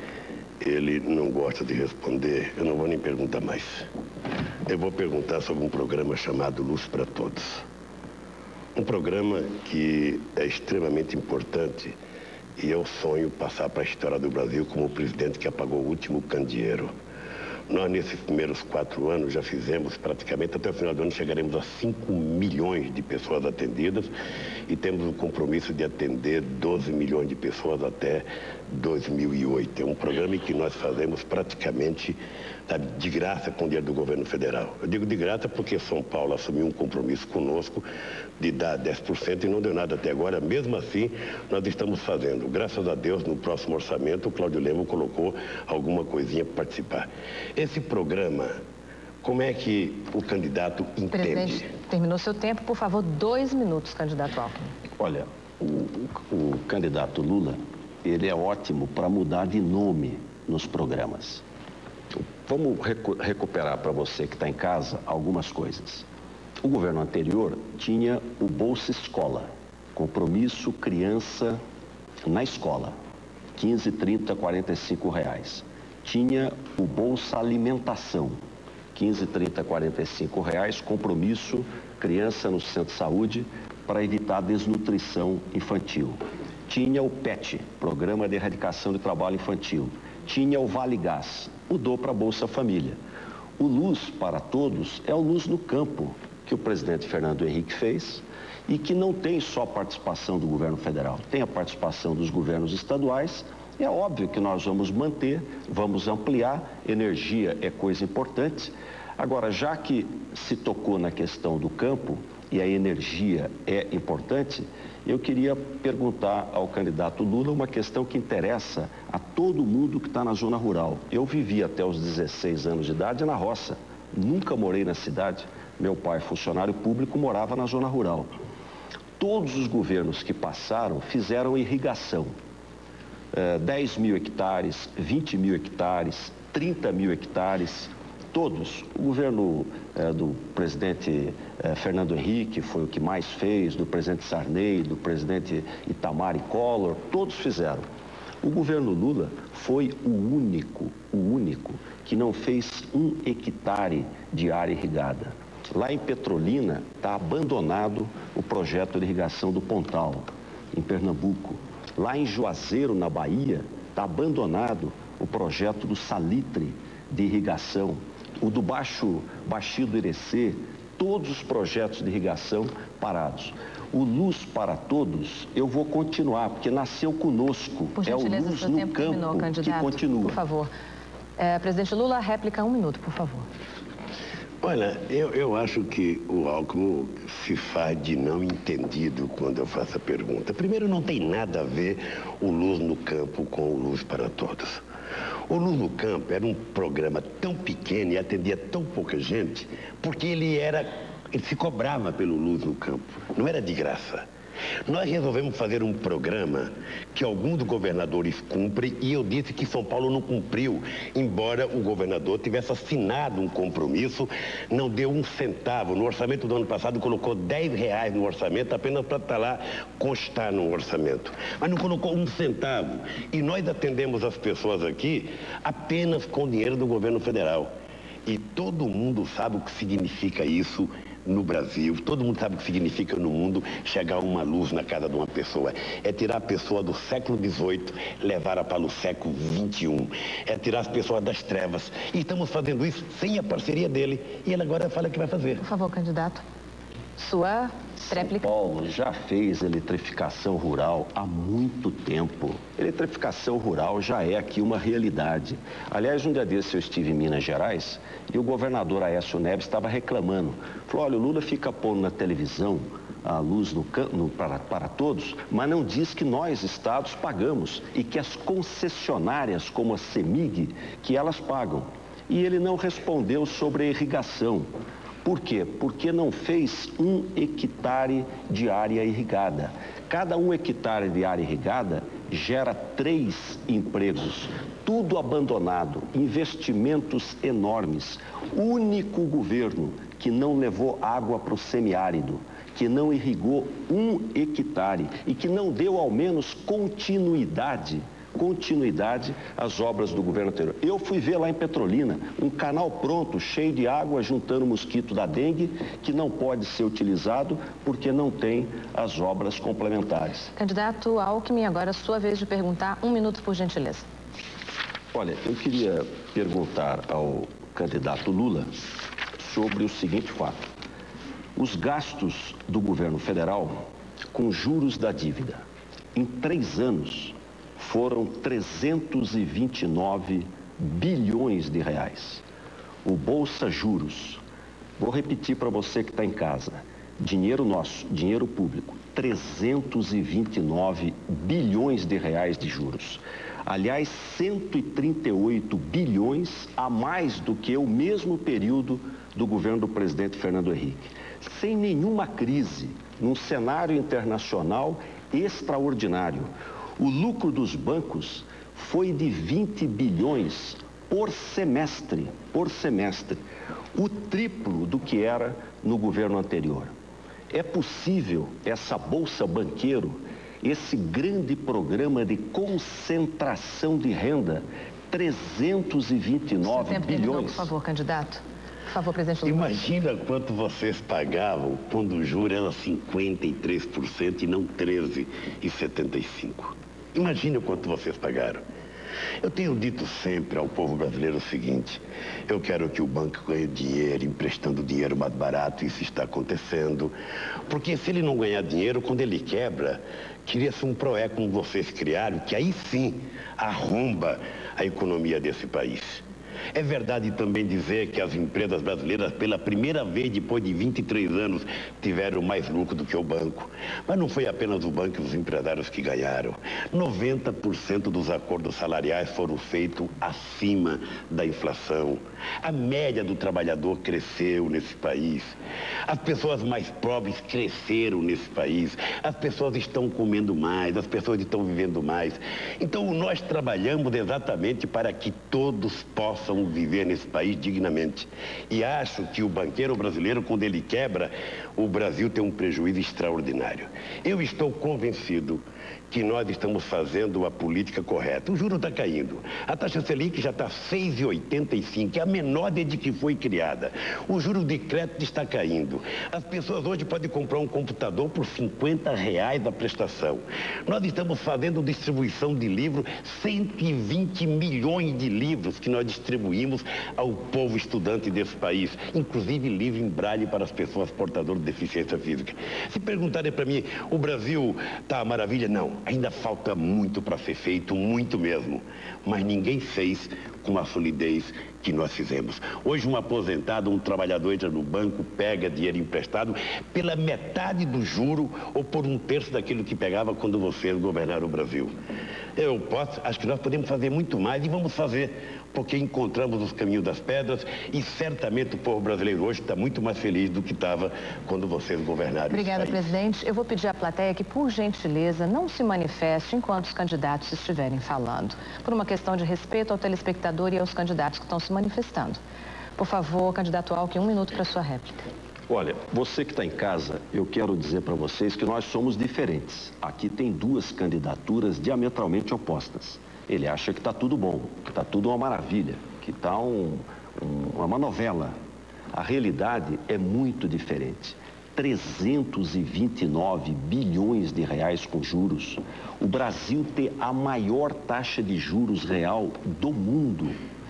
ele não gosta de responder. Eu não vou nem perguntar mais. Eu vou perguntar sobre um programa chamado Luz para Todos. Um programa que é extremamente importante e eu sonho passar para a história do Brasil como o presidente que apagou o último candeeiro. Nós, nesses primeiros 4 anos, já fizemos praticamente, até o final do ano, chegaremos a 5 milhões de pessoas atendidas e temos o compromisso de atender 12 milhões de pessoas até 2008. É um programa em que nós fazemos praticamente de graça com o dinheiro do governo federal. Eu digo de graça porque São Paulo assumiu um compromisso conosco de dar 10% e não deu nada até agora. Mesmo assim, nós estamos fazendo. Graças a Deus, no próximo orçamento, o Cláudio Lemo colocou alguma coisinha para participar. Esse programa, como é que o candidato entende? Presidente, terminou seu tempo. Por favor, 2 minutos, candidato Alckmin. Olha, o candidato Lula, ele é ótimo para mudar de nome nos programas. Vamos recuperar para você que está em casa algumas coisas. O governo anterior tinha o Bolsa Escola, compromisso criança na escola, 15, 30, 45 reais. Tinha o Bolsa Alimentação, 15, 30, 45 reais, compromisso criança no centro de saúde para evitar desnutrição infantil. Tinha o PET, Programa de Erradicação de Trabalho Infantil. Tinha o Vale Gás, mudou para a Bolsa Família. O Luz para Todos é o Luz no Campo, que o presidente Fernando Henrique fez e que não tem só participação do governo federal, tem a participação dos governos estaduais. É óbvio que nós vamos manter, vamos ampliar, energia é coisa importante. Agora, já que se tocou na questão do campo e a energia é importante, eu queria perguntar ao candidato Lula uma questão que interessa a todo mundo que está na zona rural. Eu vivi até os 16 anos de idade na roça, nunca morei na cidade. Meu pai, funcionário público, morava na zona rural. Todos os governos que passaram fizeram irrigação. 10 mil hectares, 20 mil hectares, 30 mil hectares, todos. O governo do presidente Fernando Henrique foi o que mais fez, do presidente Sarney, do presidente Itamar e Collor, todos fizeram. O governo Lula foi o único que não fez 1 hectare de área irrigada. Lá em Petrolina está abandonado o projeto de irrigação do Pontal, em Pernambuco. Lá em Juazeiro, na Bahia, está abandonado o projeto do Salitre de irrigação. O do Baixio do Irecê, todos os projetos de irrigação parados. O Luz para Todos, eu vou continuar, porque nasceu conosco. Por gentileza, é o Luz seu no tempo campo terminou, candidato, que continua. por favor. Presidente Lula, réplica 1 minuto, por favor. Olha, eu acho que o Alckmin se faz de não entendido quando eu faço a pergunta. Primeiro, não tem nada a ver o Luz no Campo com o Luz para Todos. O Luz no Campo era um programa tão pequeno e atendia tão pouca gente, porque ele se cobrava pelo Luz no Campo, não era de graça. Nós resolvemos fazer um programa que alguns governadores cumprem e eu disse que São Paulo não cumpriu, embora o governador tivesse assinado um compromisso, não deu 1 centavo. No orçamento do ano passado colocou R$10 no orçamento apenas para estar lá, constar no orçamento. Mas não colocou 1 centavo. E nós atendemos as pessoas aqui apenas com dinheiro do governo federal. E todo mundo sabe o que significa isso no Brasil, todo mundo sabe o que significa no mundo chegar uma luz na casa de uma pessoa. É tirar a pessoa do século XVIII, levá-la para o século XXI. É tirar as pessoas das trevas. E estamos fazendo isso sem a parceria dele. E ele agora fala que vai fazer. Por favor, candidato. Sua réplica. São Paulo já fez eletrificação rural há muito tempo. Eletrificação rural já é aqui uma realidade. Aliás, um dia desse eu estive em Minas Gerais e o governador Aécio Neves estava reclamando. Falou, olha, o Lula fica pondo na televisão a luz para todos, mas não diz que nós, estados, pagamos e que as concessionárias, como a CEMIG, que elas pagam. E ele não respondeu sobre a irrigação. Por quê? Porque não fez 1 hectare de área irrigada. Cada 1 hectare de área irrigada gera 3 empregos. Tudo abandonado, investimentos enormes. O único governo que não levou água para o semiárido, que não irrigou 1 hectare e que não deu ao menos continuidade continuidade às obras do governo anterior. Eu fui ver lá em Petrolina um canal pronto, cheio de água, juntando o mosquito da dengue, que não pode ser utilizado porque não tem as obras complementares. Candidato Alckmin, agora é sua vez de perguntar. 1 minuto, por gentileza. Olha, eu queria perguntar ao candidato Lula sobre o seguinte fato. Os gastos do governo federal com juros da dívida, em 3 anos, foram 329 bilhões de reais. O Bolsa Juros, vou repetir para você que está em casa, dinheiro nosso, dinheiro público, 329 bilhões de reais de juros. Aliás, 138 bilhões a mais do que o mesmo período do governo do presidente Fernando Henrique. Sem nenhuma crise, num cenário internacional extraordinário. O lucro dos bancos foi de 20 bilhões por semestre, o triplo do que era no governo anterior. É possível essa Bolsa Banqueiro, esse grande programa de concentração de renda, 329 bilhões. Por favor, candidato. Por favor, presidente Lula. Imagina quanto vocês pagavam quando o juro era 53% e não 13,75%. Imagina quanto vocês pagaram. Eu tenho dito sempre ao povo brasileiro o seguinte: eu quero que o banco ganhe dinheiro, emprestando dinheiro mais barato, isso está acontecendo. Porque se ele não ganhar dinheiro, quando ele quebra, cria-se um PROE como vocês criaram, que aí sim arromba a economia desse país. É verdade também dizer que as empresas brasileiras, pela primeira vez depois de 23 anos, tiveram mais lucro do que o banco. Mas não foi apenas o banco e os empresários que ganharam. 90% dos acordos salariais foram feitos acima da inflação. A média do trabalhador cresceu nesse país. As pessoas mais pobres cresceram nesse país. As pessoas estão comendo mais, as pessoas estão vivendo mais. Então nós trabalhamos exatamente para que todos possam viver nesse país dignamente. E acho que o banqueiro brasileiro, quando ele quebra, o Brasil tem um prejuízo extraordinário. Eu estou convencido que nós estamos fazendo a política correta. O juro está caindo. A taxa Selic já está 6,85, é a menor desde que foi criada. O juro de crédito está caindo. As pessoas hoje podem comprar um computador por R$50 a prestação. Nós estamos fazendo distribuição de livros, 120 milhões de livros que nós distribuímos ao povo estudante desse país, inclusive livro em braille para as pessoas portadoras de deficiência física. Se perguntarem para mim, o Brasil está a maravilha? Não. Ainda falta muito para ser feito, muito mesmo. Mas ninguém fez com a solidez que nós fizemos. Hoje um aposentado, um trabalhador entra no banco, pega dinheiro emprestado pela metade do juro ou por 1/3 daquilo que pegava quando vocês governaram o Brasil. Acho que nós podemos fazer muito mais e vamos fazer, porque encontramos os caminhos das pedras e certamente o povo brasileiro hoje está muito mais feliz do que estava quando vocês governaram. Obrigada, presidente. Eu vou pedir à plateia que, por gentileza, não se manifeste enquanto os candidatos estiverem falando, por uma questão de respeito ao telespectador e aos candidatos que estão se manifestando. Por favor, candidato Alckmin, 1 minuto para a sua réplica. Olha, você que está em casa, eu quero dizer para vocês que nós somos diferentes. Aqui tem 2 candidaturas diametralmente opostas. Ele acha que está tudo bom, que está tudo uma maravilha, que está uma novela. A realidade é muito diferente. 329 bilhões de reais com juros. O Brasil tem a maior taxa de juros real do mundo.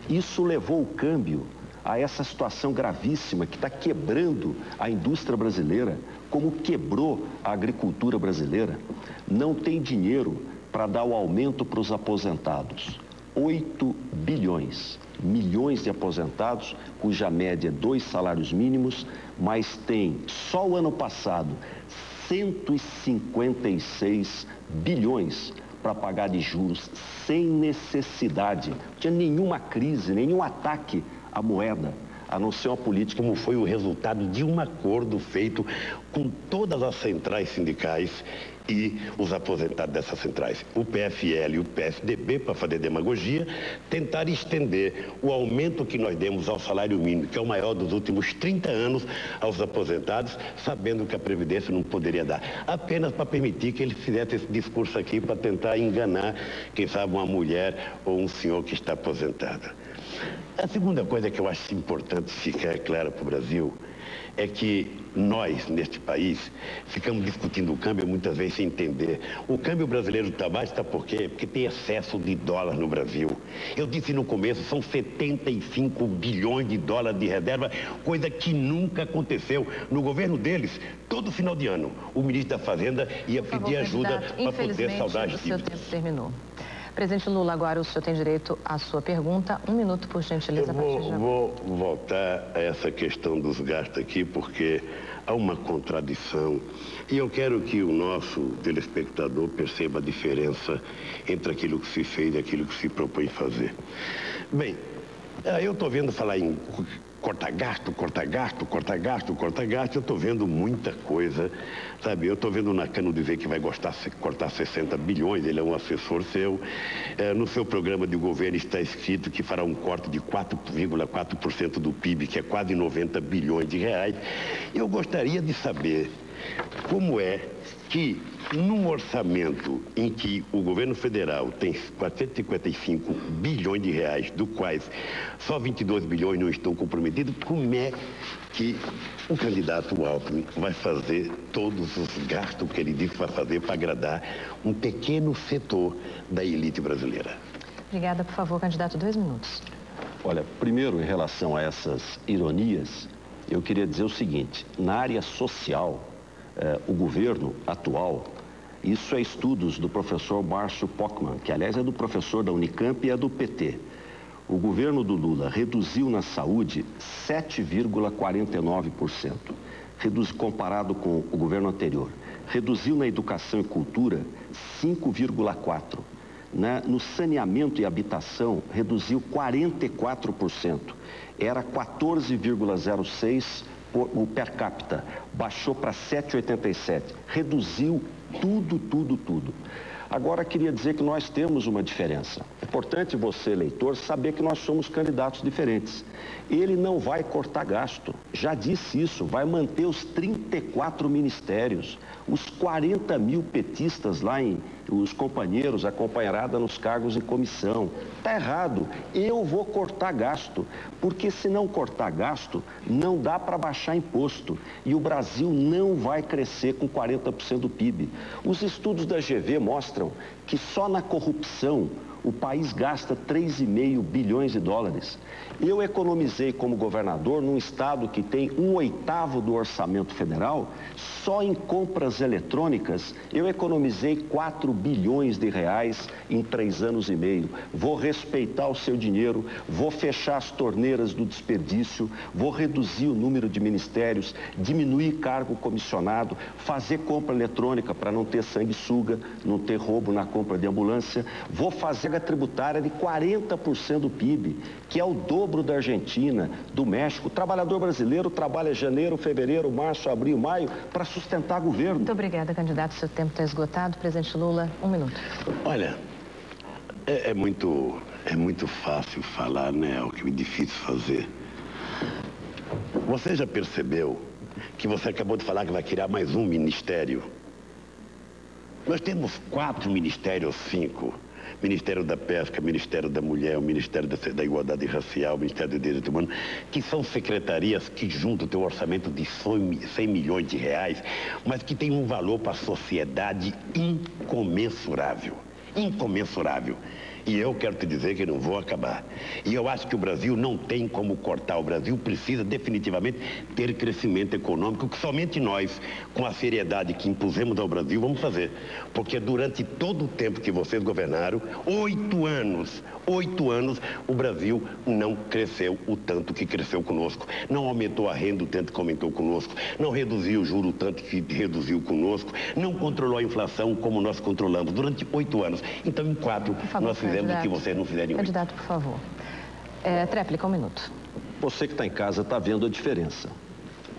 Isso levou o câmbio a essa situação gravíssima que está quebrando a indústria brasileira, como quebrou a agricultura brasileira. Não tem dinheiro para dar o aumento para os aposentados. 8 bilhões, milhões de aposentados, cuja média é 2 salários mínimos, mas tem, só o ano passado, 156 bilhões para pagar de juros sem necessidade. Não tinha nenhuma crise, nenhum ataque à moeda. a não ser uma política. Como foi o resultado de um acordo feito com todas as centrais sindicais e os aposentados dessas centrais. O PFL e o PSDB, para fazer demagogia, tentaram estender o aumento que nós demos ao salário mínimo, que é o maior dos últimos 30 anos, aos aposentados, sabendo que a Previdência não poderia dar. Apenas para permitir que ele fizesse esse discurso aqui para tentar enganar, quem sabe, uma mulher ou um senhor que está aposentado. A segunda coisa que eu acho importante ficar clara para o Brasil é que nós, neste país, ficamos discutindo o câmbio muitas vezes sem entender. O câmbio brasileiro está baixo, está por quê? Porque tem excesso de dólar no Brasil. Eu disse no começo, são 75 bilhões de dólares de reserva, coisa que nunca aconteceu. No governo deles, todo final de ano, o ministro da Fazenda ia pedir ajuda para poder saldar as dívidas. O seu tempo terminou. Presidente Lula, agora o senhor tem direito à sua pergunta. 1 minuto, por gentileza. Eu vou voltar a essa questão dos gastos aqui, porque há uma contradição. E eu quero que o nosso telespectador perceba a diferença entre aquilo que se fez e aquilo que se propõe fazer. Bem, eu estou vendo falar em cortar gasto, cortar gasto, cortar gasto, cortar gasto. Eu estou vendo muita coisa, sabe? Eu estou vendo o Nakano dizer que vai cortar 60 bilhões, ele é um assessor seu. No seu programa de governo está escrito que fará um corte de 4,4% do PIB, que é quase 90 bilhões de reais. Eu gostaria de saber como é que, num orçamento em que o governo federal tem 455 bilhões de reais, do quais só 22 bilhões não estão comprometidos, como é que o candidato Alckmin vai fazer todos os gastos que ele disse que vai fazer para agradar um pequeno setor da elite brasileira? Obrigada. Por favor, candidato, 2 minutos. Olha, primeiro, em relação a essas ironias, eu queria dizer o seguinte: na área social, o governo atual, isso é estudos do professor Márcio Pockmann, que aliás é do professor da Unicamp e é do PT. O governo do Lula reduziu na saúde 7,49%, comparado com o governo anterior. Reduziu na educação e cultura 5,4%. No saneamento e habitação, reduziu 44%. Era 14,06% o per capita, baixou para 7,87%. Reduziu tudo. Agora, queria dizer que nós temos uma diferença. É importante você, eleitor, saber que nós somos candidatos diferentes. Ele não vai cortar gasto, já disse isso, vai manter os 34 ministérios, os 40 mil petistas lá, os companheiros, a companheirada nos cargos em comissão. Está errado, eu vou cortar gasto, porque se não cortar gasto, não dá para baixar imposto. E o Brasil não vai crescer com 40% do PIB. Os estudos da GV mostram que só na corrupção o país gasta 3,5 bilhões de dólares. Eu economizei como governador num estado que tem 1/8 do orçamento federal, só em compras eletrônicas eu economizei 4 bilhões de reais em 3 anos e meio. Vou respeitar o seu dinheiro, vou fechar as torneiras do desperdício, vou reduzir o número de ministérios, diminuir cargo comissionado, fazer compra eletrônica para não ter sanguessuga, não ter roubo na compra de ambulância, vou fazer a tributária de 40% do PIB, que é o dobro da Argentina, do México. O trabalhador brasileiro trabalha janeiro, fevereiro, março, abril, maio para sustentar o governo. Muito obrigada, candidato. Seu tempo está esgotado. Presidente Lula, 1 minuto. Olha, é muito fácil falar, né? É o que é difícil fazer. Você já percebeu que você acabou de falar que vai criar mais um ministério? Nós temos 4 ministérios, 5. Ministério da Pesca, Ministério da Mulher, o Ministério da Igualdade Racial, o Ministério do Direito Humano, que são secretarias que juntam têm um orçamento de 100 milhões de reais, mas que tem um valor para a sociedade incomensurável. Incomensurável. E eu quero te dizer que não vou acabar. E eu acho que o Brasil não tem como cortar. O Brasil precisa definitivamente ter crescimento econômico, que somente nós, com a seriedade que impusemos ao Brasil, vamos fazer. Porque durante todo o tempo que vocês governaram, 8 anos, o Brasil não cresceu o tanto que cresceu conosco. Não aumentou a renda o tanto que aumentou conosco. Não reduziu o juro o tanto que reduziu conosco. Não controlou a inflação como nós controlamos durante 8 anos. Então, em 4, nós fizemos o que vocês não fizeram em 8. Candidato, por favor. Tréplica, 1 minuto. Você que está em casa está vendo a diferença.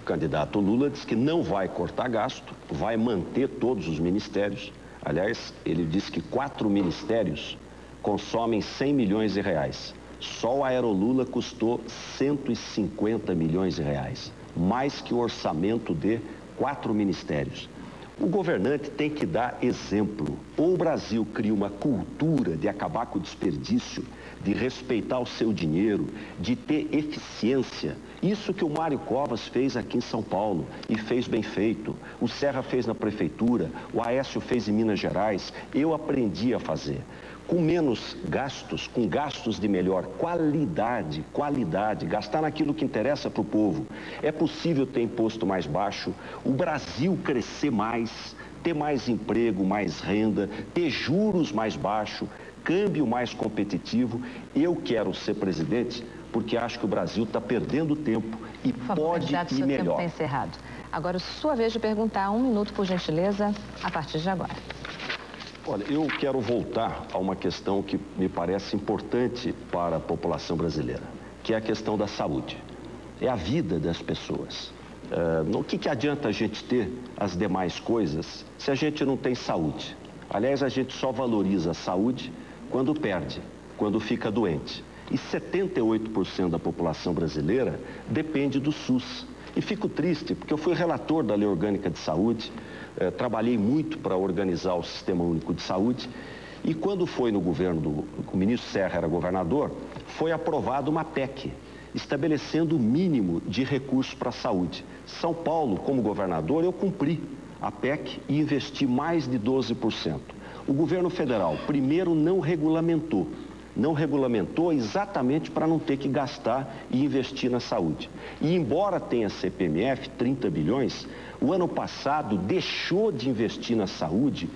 O candidato Lula diz que não vai cortar gasto, vai manter todos os ministérios. Aliás, ele disse que 4 ministérios consomem 100 milhões de reais. Só o Aerolula custou 150 milhões de reais, mais que o orçamento de 4 ministérios. O governante tem que dar exemplo. Ou o Brasil cria uma cultura de acabar com o desperdício, de respeitar o seu dinheiro, de ter eficiência. Isso que o Mário Covas fez aqui em São Paulo e fez bem feito. O Serra fez na prefeitura, o Aécio fez em Minas Gerais. Eu aprendi a fazer. Com menos gastos, com gastos de melhor qualidade, gastar naquilo que interessa para o povo. É possível ter imposto mais baixo, o Brasil crescer mais, ter mais emprego, mais renda, ter juros mais baixos, câmbio mais competitivo. Eu quero ser presidente porque acho que o Brasil está perdendo tempo e pode ir melhor. Seu tempo está encerrado. Agora, sua vez de perguntar, 1 minuto, por gentileza, a partir de agora. Olha, eu quero voltar a uma questão que me parece importante para a população brasileira, que é a questão da saúde. É a vida das pessoas. O que adianta a gente ter as demais coisas se a gente não tem saúde? Aliás, a gente só valoriza a saúde quando perde, quando fica doente. E 78% da população brasileira depende do SUS. E fico triste, porque eu fui relator da Lei Orgânica de Saúde, trabalhei muito para organizar o Sistema Único de Saúde, e quando foi no governo o ministro Serra era governador, foi aprovada uma PEC, estabelecendo o mínimo de recursos para a saúde. São Paulo, como governador, eu cumpri a PEC e investi mais de 12%. O governo federal, primeiro, não regulamentou exatamente para não ter que gastar e investir na saúde. E embora tenha CPMF, 30 bilhões, o ano passado deixou de investir na saúde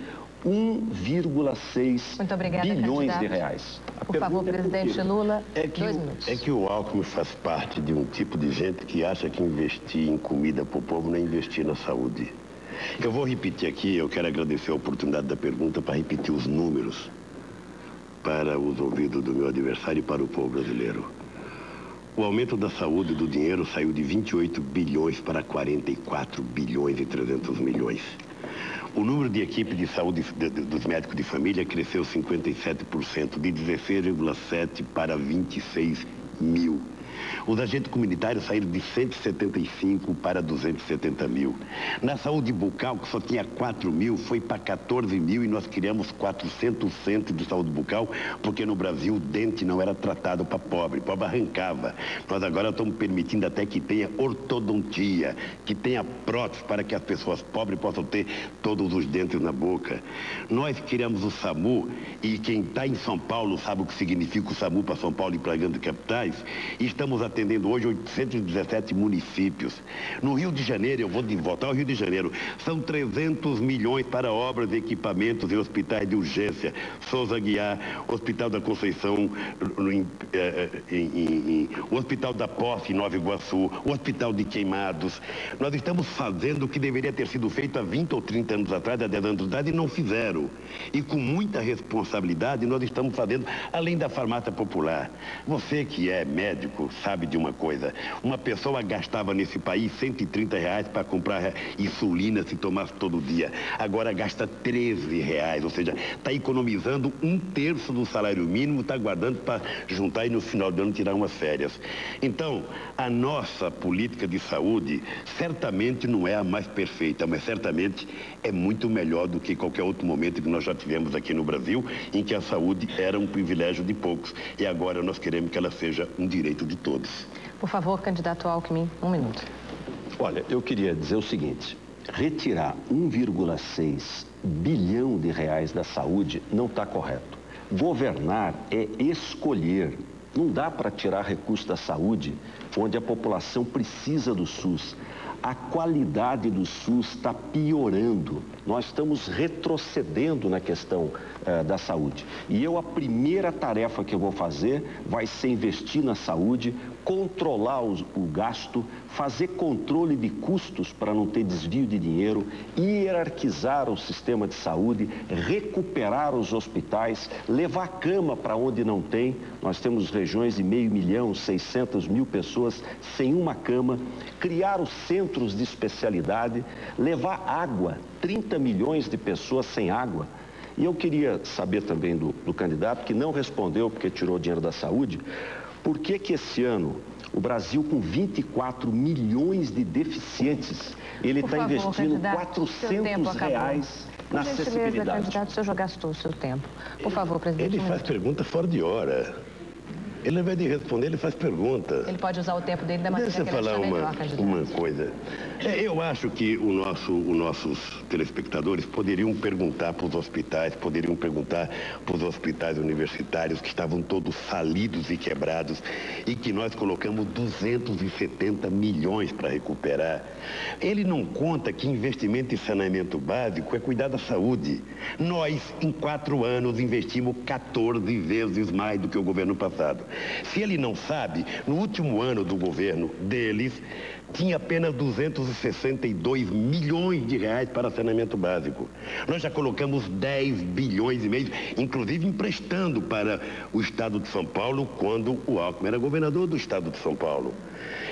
1,6 bilhões de reais. Por favor, presidente Lula, 2 minutos. É que o Alckmin faz parte de um tipo de gente que acha que investir em comida para o povo não é investir na saúde. Eu vou repetir aqui, eu quero agradecer a oportunidade da pergunta para repetir os números para os ouvidos do meu adversário e para o povo brasileiro. O aumento da saúde e do dinheiro saiu de 28 bilhões para 44 bilhões e 300 milhões. O número de equipe de saúde dos médicos de família cresceu 57%, de 16,7 para 26 mil. Os agentes comunitários saíram de 175 para 270 mil. Na saúde bucal, que só tinha 4 mil, foi para 14 mil e nós criamos 400 centros de saúde bucal, porque no Brasil o dente não era tratado para pobre arrancava. Nós agora estamos permitindo até que tenha ortodontia, que tenha prótese para que as pessoas pobres possam ter todos os dentes na boca. Nós criamos o SAMU e quem está em São Paulo sabe o que significa o SAMU para São Paulo e para grandes capitais. E estamos atendendo hoje 817 municípios. No Rio de Janeiro, eu vou voltar ao Rio de Janeiro, são 300 milhões para obras, equipamentos e hospitais de urgência. Souza Aguiar, Hospital da Conceição, o Hospital da Posse em Nova Iguaçu, o Hospital de Queimados. Nós estamos fazendo o que deveria ter sido feito há 20 ou 30 anos atrás, há 10 anos atrás, e não fizeram. E com muita responsabilidade nós estamos fazendo, além da farmácia popular. Você que é médico sabe de uma coisa, uma pessoa gastava nesse país 130 reais para comprar insulina se tomasse todo dia, agora gasta 13 reais, ou seja, está economizando 1/3 do salário mínimo, está guardando para juntar e no final do ano tirar umas férias. Então, a nossa política de saúde certamente não é a mais perfeita, mas certamente é muito melhor do que qualquer outro momento que nós já tivemos aqui no Brasil, em que a saúde era um privilégio de poucos e agora nós queremos que ela seja um direito de todos. Por favor, candidato Alckmin, 1 minuto. Olha, eu queria dizer o seguinte, retirar 1,6 bilhão de reais da saúde não está correto. Governar é escolher. Não dá para tirar recursos da saúde onde a população precisa do SUS. A qualidade do SUS está piorando. Nós estamos retrocedendo na questão da saúde. E a primeira tarefa que eu vou fazer vai ser investir na saúde, controlar o gasto, fazer controle de custos para não ter desvio de dinheiro, hierarquizar o sistema de saúde, recuperar os hospitais, levar cama para onde não tem. Nós temos regiões de 500 mil, 600 mil pessoas sem uma cama, criar os centros de especialidade, levar água, 30 milhões de pessoas sem água. E eu queria saber também do candidato, que não respondeu porque tirou dinheiro da saúde, por que esse ano o Brasil, com 24 milhões de deficientes, ele está investindo R$400 na acessibilidade? Candidato, o senhor já gastou o seu tempo. Por favor, presidente. Ele faz pergunta fora de hora. Ele, ao invés de responder, ele faz pergunta. Ele pode usar o tempo dele da maneira que ele achar melhor, candidato. Uma coisa. Eu acho que os nossos telespectadores poderiam perguntar para os hospitais, poderiam perguntar para os hospitais universitários que estavam todos falidos e quebrados e que nós colocamos 270 milhões para recuperar. Ele não conta que investimento em saneamento básico é cuidar da saúde. Nós, em 4 anos, investimos 14 vezes mais do que o governo passado. Se ele não sabe, no último ano do governo deles, tinha apenas 262 milhões de reais para saneamento básico. Nós já colocamos 10 bilhões e meio, inclusive emprestando para o estado de São Paulo, quando o Alckmin era governador do estado de São Paulo.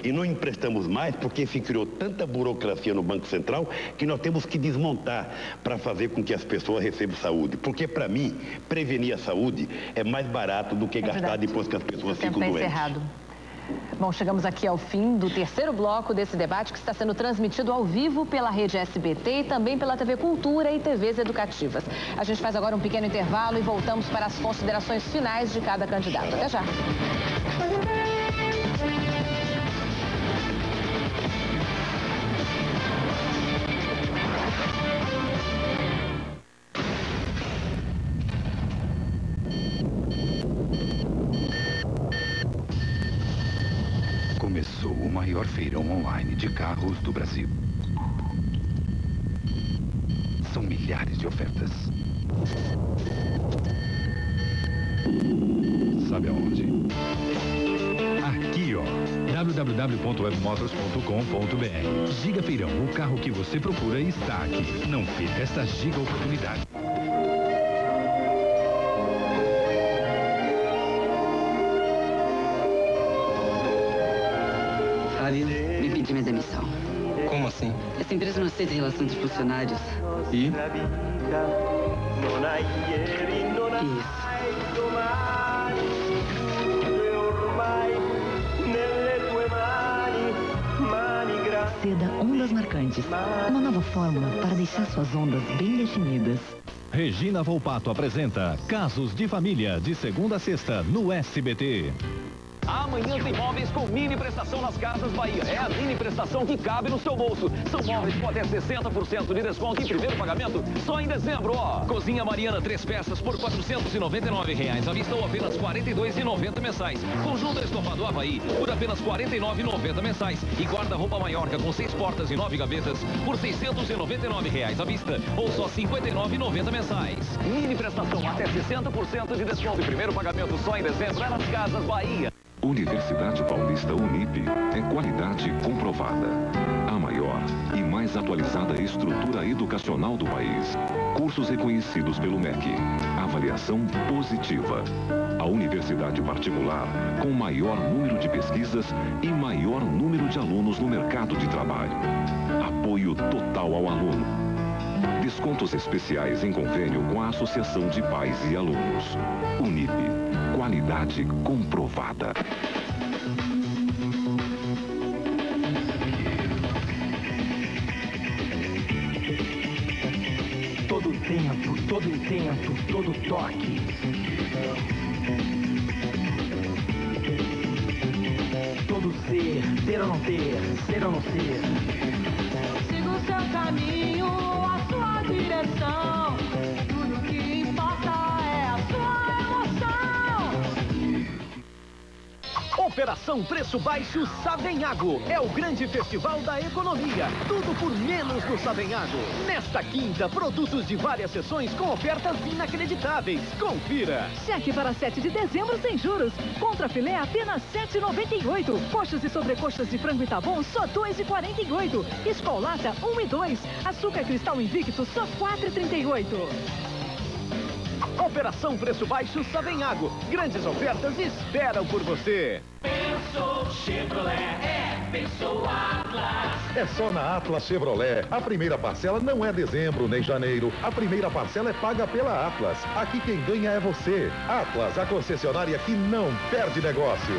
E não emprestamos mais porque se criou tanta burocracia no Banco Central que nós temos que desmontar para fazer com que as pessoas recebam saúde. Porque, para mim, prevenir a saúde é mais barato do que gastar depois que as pessoas ficam doentes. Encerrado. Bom, chegamos aqui ao fim do terceiro bloco desse debate que está sendo transmitido ao vivo pela rede SBT e também pela TV Cultura e TVs educativas. A gente faz agora um pequeno intervalo e voltamos para as considerações finais de cada candidato. Até já. Começou o maior feirão online de carros do Brasil. São milhares de ofertas. Sabe aonde? Aqui, ó. www.webmotors.com.br. Giga Feirão, o carro que você procura está aqui. Não perca essa giga oportunidade. Me pedi minha demissão. Como assim? Essa empresa não aceita relação dos funcionários. E? Isso. Seda Ondas Marcantes. Uma nova fórmula para deixar suas ondas bem definidas. Regina Volpato apresenta Casos de Família, de segunda a sexta, no SBT. Amanhã tem móveis com mini prestação nas Casas Bahia. É a mini prestação que cabe no seu bolso. São móveis com até 60% de desconto em primeiro pagamento só em dezembro, ó. Cozinha Mariana 3 peças por R$499 à vista ou apenas R$42,90 mensais. Conjunto estofado Havaí por apenas R$49,90 mensais. E guarda-roupa Maiorca com 6 portas e 9 gavetas por R$699 à vista ou só R$59,90 mensais. Mini prestação até 60% de desconto em primeiro pagamento só em dezembro é nas Casas Bahia. Universidade Paulista Unip é qualidade comprovada. A maior e mais atualizada estrutura educacional do país. Cursos reconhecidos pelo MEC. Avaliação positiva. A universidade particular com maior número de pesquisas e maior número de alunos no mercado de trabalho. Apoio total ao aluno. Descontos especiais em convênio com a Associação de Pais e Alunos. Unip. Qualidade comprovada. Todo tempo, todo intento, todo toque. Todo ser, ter ou não ter, ser ou não ser. Siga o seu caminho, a sua direção. Tudo que importa é a sua emoção. Operação Preço Baixo Savenhago. É o grande festival da economia. Tudo por menos no Savenhago. Nesta quinta, produtos de várias seções com ofertas inacreditáveis. Confira. Cheque para 7 de dezembro sem juros. Contrafilé apenas R$ 7,98. Coxas e sobrecoxas de frango Itabom só R$ 2,48. Escolata 1 e 2. Açúcar Cristal Invicto só R$ 4,38. Operação Preço Baixo Savenhago. Grandes ofertas esperam por você. Pensou Chevrolet, pensou Atlas. É só na Atlas Chevrolet. A primeira parcela não é dezembro nem janeiro. A primeira parcela é paga pela Atlas. Aqui quem ganha é você. Atlas, a concessionária que não perde negócio.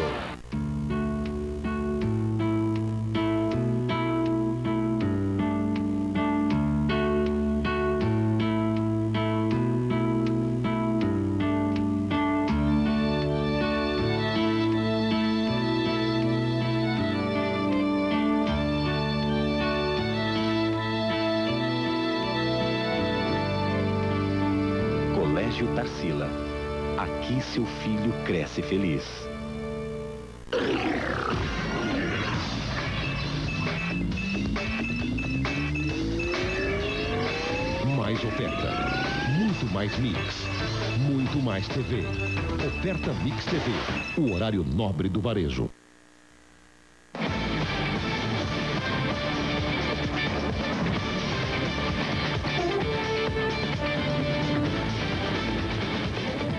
Colégio Tarsila. Aqui seu filho cresce feliz. Mais oferta. Muito mais Mix. Muito mais TV. Oferta Mix TV. O horário nobre do varejo.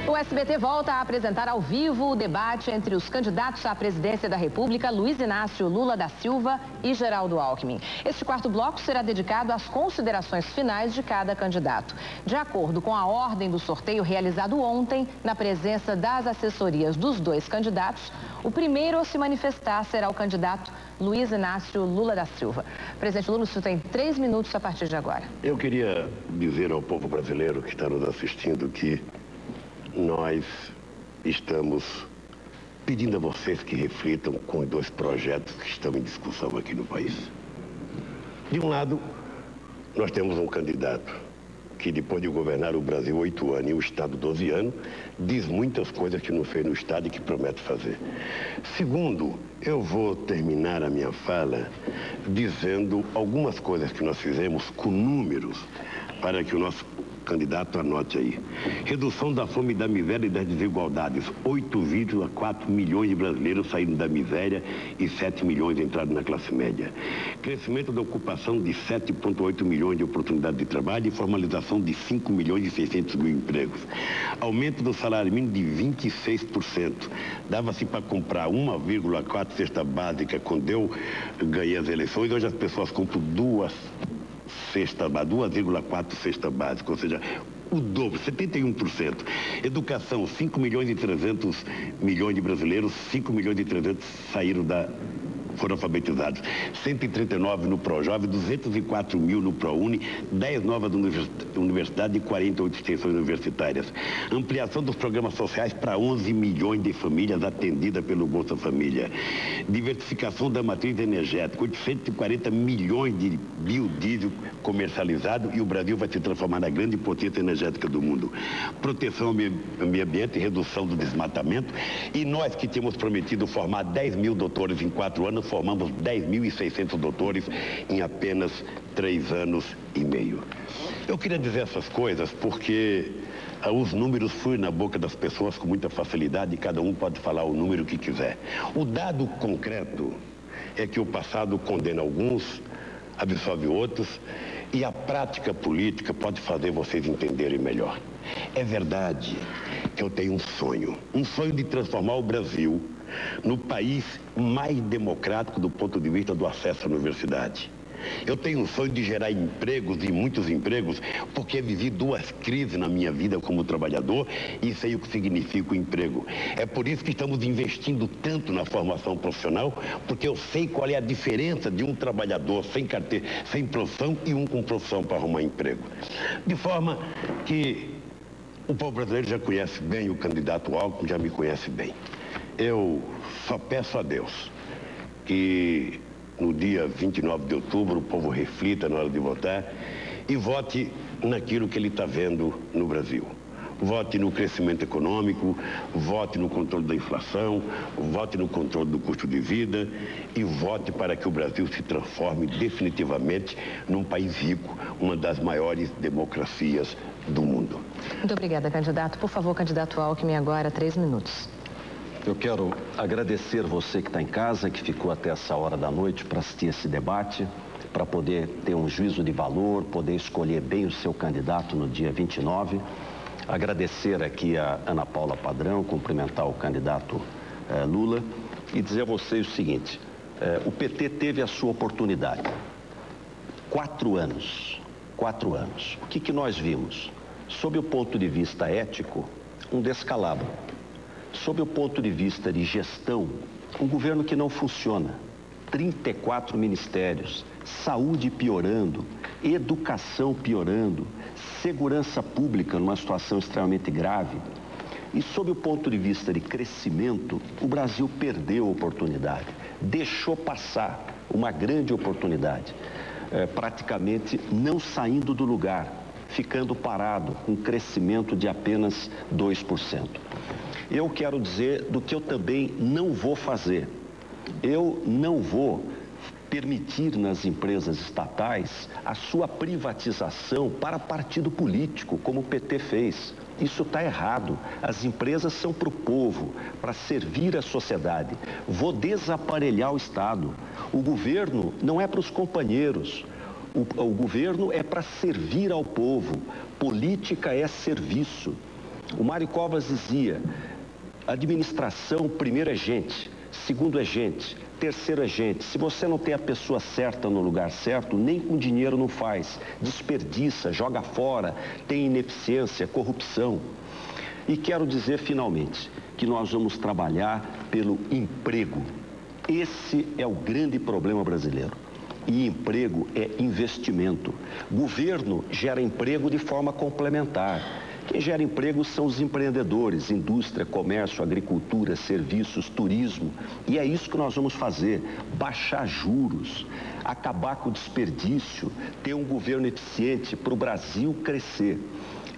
O SBT volta a apresentar ao vivo o debate entre os candidatos à presidência da República, Luiz Inácio Lula da Silva e Geraldo Alckmin. Este quarto bloco será dedicado às considerações finais de cada candidato. De acordo com a ordem do sorteio realizado ontem, na presença das assessorias dos dois candidatos, o primeiro a se manifestar será o candidato Luiz Inácio Lula da Silva. Presidente Lula, o senhor tem 3 minutos a partir de agora. Eu queria dizer ao povo brasileiro que está nos assistindo que nós estamos pedindo a vocês que reflitam com 2 projetos que estão em discussão aqui no país. De um lado, nós temos um candidato que, depois de governar o Brasil 8 anos e o Estado 12 anos, diz muitas coisas que não fez no Estado e que promete fazer. Segundo, eu vou terminar a minha fala dizendo algumas coisas que nós fizemos com números para que o nosso candidato anote aí. Redução da fome, da miséria e das desigualdades. 8,4 milhões de brasileiros saíram da miséria e 7 milhões entraram na classe média. Crescimento da ocupação de 7,8 milhões de oportunidades de trabalho e formalização de 5 milhões e 600 mil empregos. Aumento do salário mínimo de 26%. Dava-se para comprar 1,4 cesta básica quando eu ganhei as eleições. Hoje as pessoas compram 2,4 cesta básica, ou seja, o dobro, 71%. Educação, 5 milhões e 300 milhões de brasileiros, 5 milhões e 300 foram alfabetizados. 139 no ProJovem, 204 mil no ProUni, 10 novas universidades e 48 extensões universitárias. Ampliação dos programas sociais para 11 milhões de famílias atendidas pelo Bolsa Família. Diversificação da matriz energética, 840 milhões de biodiesel comercializado e o Brasil vai se transformar na grande potência energética do mundo. Proteção ao meio ambiente e redução do desmatamento. E nós que tínhamos prometido formar 10 mil doutores em 4 anos, formamos 10.600 doutores em apenas 3 anos e meio. Eu queria dizer essas coisas porque os números fluem na boca das pessoas com muita facilidade e cada um pode falar o número que quiser. O dado concreto é que o passado condena alguns, absolve outros e a prática política pode fazer vocês entenderem melhor. É verdade que eu tenho um sonho de transformar o Brasil no país mais democrático do ponto de vista do acesso à universidade. Eu tenho um sonho de gerar empregos e muitos empregos, porque vivi 2 crises na minha vida como trabalhador e sei o que significa o emprego. É por isso que estamos investindo tanto na formação profissional, porque eu sei qual é a diferença de um trabalhador sem carteira, sem profissão e um com profissão para arrumar emprego. De forma que o povo brasileiro já conhece bem o candidato Alckmin, já me conhece bem. Eu só peço a Deus que no dia 29 de outubro o povo reflita na hora de votar e vote naquilo que ele está vendo no Brasil. vote no crescimento econômico, vote no controle da inflação, vote no controle do custo de vida e vote para que o Brasil se transforme definitivamente num país rico, uma das maiores democracias do mundo. Muito obrigada, candidato. Por favor, candidato Alckmin, agora 3 minutos. Eu quero agradecer você que está em casa, que ficou até essa hora da noite para assistir esse debate, para poder ter um juízo de valor, poder escolher bem o seu candidato no dia 29. Agradecer aqui a Ana Paula Padrão, cumprimentar o candidato Lula e dizer a vocês o seguinte, o PT teve a sua oportunidade. 4 anos. O que nós vimos? Sob o ponto de vista ético, um descalabro. Sob o ponto de vista de gestão, um governo que não funciona. 34 ministérios, saúde piorando, educação piorando, segurança pública numa situação extremamente grave. E sob o ponto de vista de crescimento, o Brasil perdeu a oportunidade, deixou passar uma grande oportunidade, praticamente não saindo do lugar, ficando parado, com um crescimento de apenas 2%. Eu quero dizer do que eu também não vou fazer. Eu não vou permitir nas empresas estatais a sua privatização para partido político, como o PT fez. Isso está errado. As empresas são para o povo, para servir a sociedade. Vou desaparelhar o Estado. O governo não é para os companheiros. O governo é para servir ao povo. Política é serviço. O Mário Covas dizia, administração, primeiro é gente, segundo é gente, terceiro é gente. Se você não tem a pessoa certa no lugar certo, nem com dinheiro não faz. Desperdiça, joga fora, tem ineficiência, corrupção. E quero dizer finalmente que nós vamos trabalhar pelo emprego. Esse é o grande problema brasileiro. E emprego é investimento. Governo gera emprego de forma complementar. Quem gera emprego são os empreendedores, indústria, comércio, agricultura, serviços, turismo. E é isso que nós vamos fazer, baixar juros, acabar com o desperdício, ter um governo eficiente para o Brasil crescer.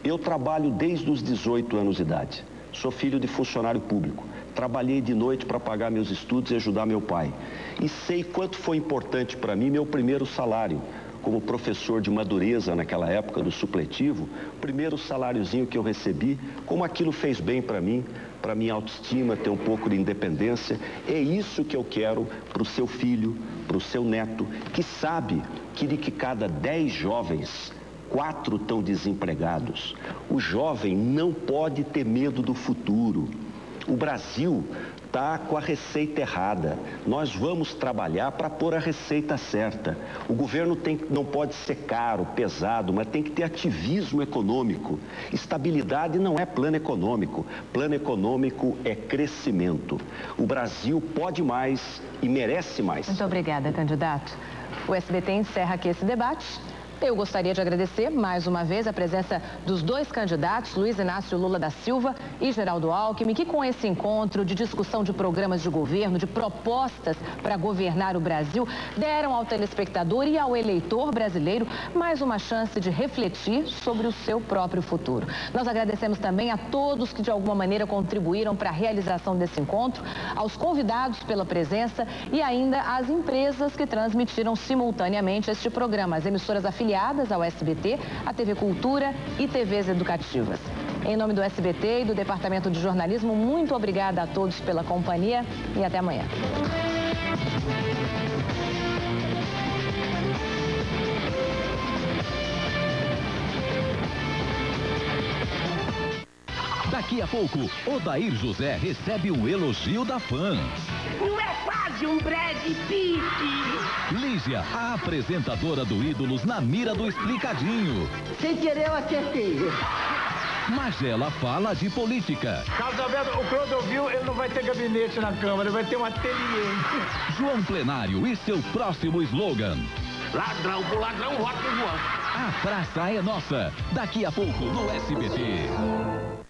Eu trabalho desde os 18 anos de idade, sou filho de funcionário público. Trabalhei de noite para pagar meus estudos e ajudar meu pai. E sei quanto foi importante para mim meu primeiro salário. Como professor de Madureza naquela época do supletivo, o primeiro saláriozinho que eu recebi, como aquilo fez bem para mim, para minha autoestima, ter um pouco de independência. É isso que eu quero para o seu filho, para o seu neto, que sabe que de cada 10 jovens, 4 estão desempregados. O jovem não pode ter medo do futuro. O Brasil está com a receita errada. Nós vamos trabalhar para pôr a receita certa. O governo não pode ser caro, pesado, mas tem que ter ativismo econômico. Estabilidade não é plano econômico. Plano econômico é crescimento. O Brasil pode mais e merece mais. Muito obrigada, candidato. O SBT encerra aqui esse debate. Eu gostaria de agradecer mais uma vez a presença dos 2 candidatos, Luiz Inácio Lula da Silva e Geraldo Alckmin, que com esse encontro de discussão de programas de governo, de propostas para governar o Brasil, deram ao telespectador e ao eleitor brasileiro mais uma chance de refletir sobre o seu próprio futuro. Nós agradecemos também a todos que de alguma maneira contribuíram para a realização desse encontro, aos convidados pela presença e ainda às empresas que transmitiram simultaneamente este programa, as emissoras afiliadas ao SBT, a TV Cultura e TVs educativas. Em nome do SBT e do Departamento de Jornalismo, muito obrigada a todos pela companhia e até amanhã. Daqui a pouco, Odair José recebe um elogio da fã. Não é quase um Brad Pitt? Lígia, a apresentadora do Ídolos na mira do Explicadinho. Sem querer eu acertei. Magela fala de política. Carlos Alberto, o Clodovil, ele não vai ter gabinete na Câmara, ele vai ter um ateliê. João Plenário e seu próximo slogan. Ladrão por ladrão, voto pro João. A praça é nossa. Daqui a pouco no SBT.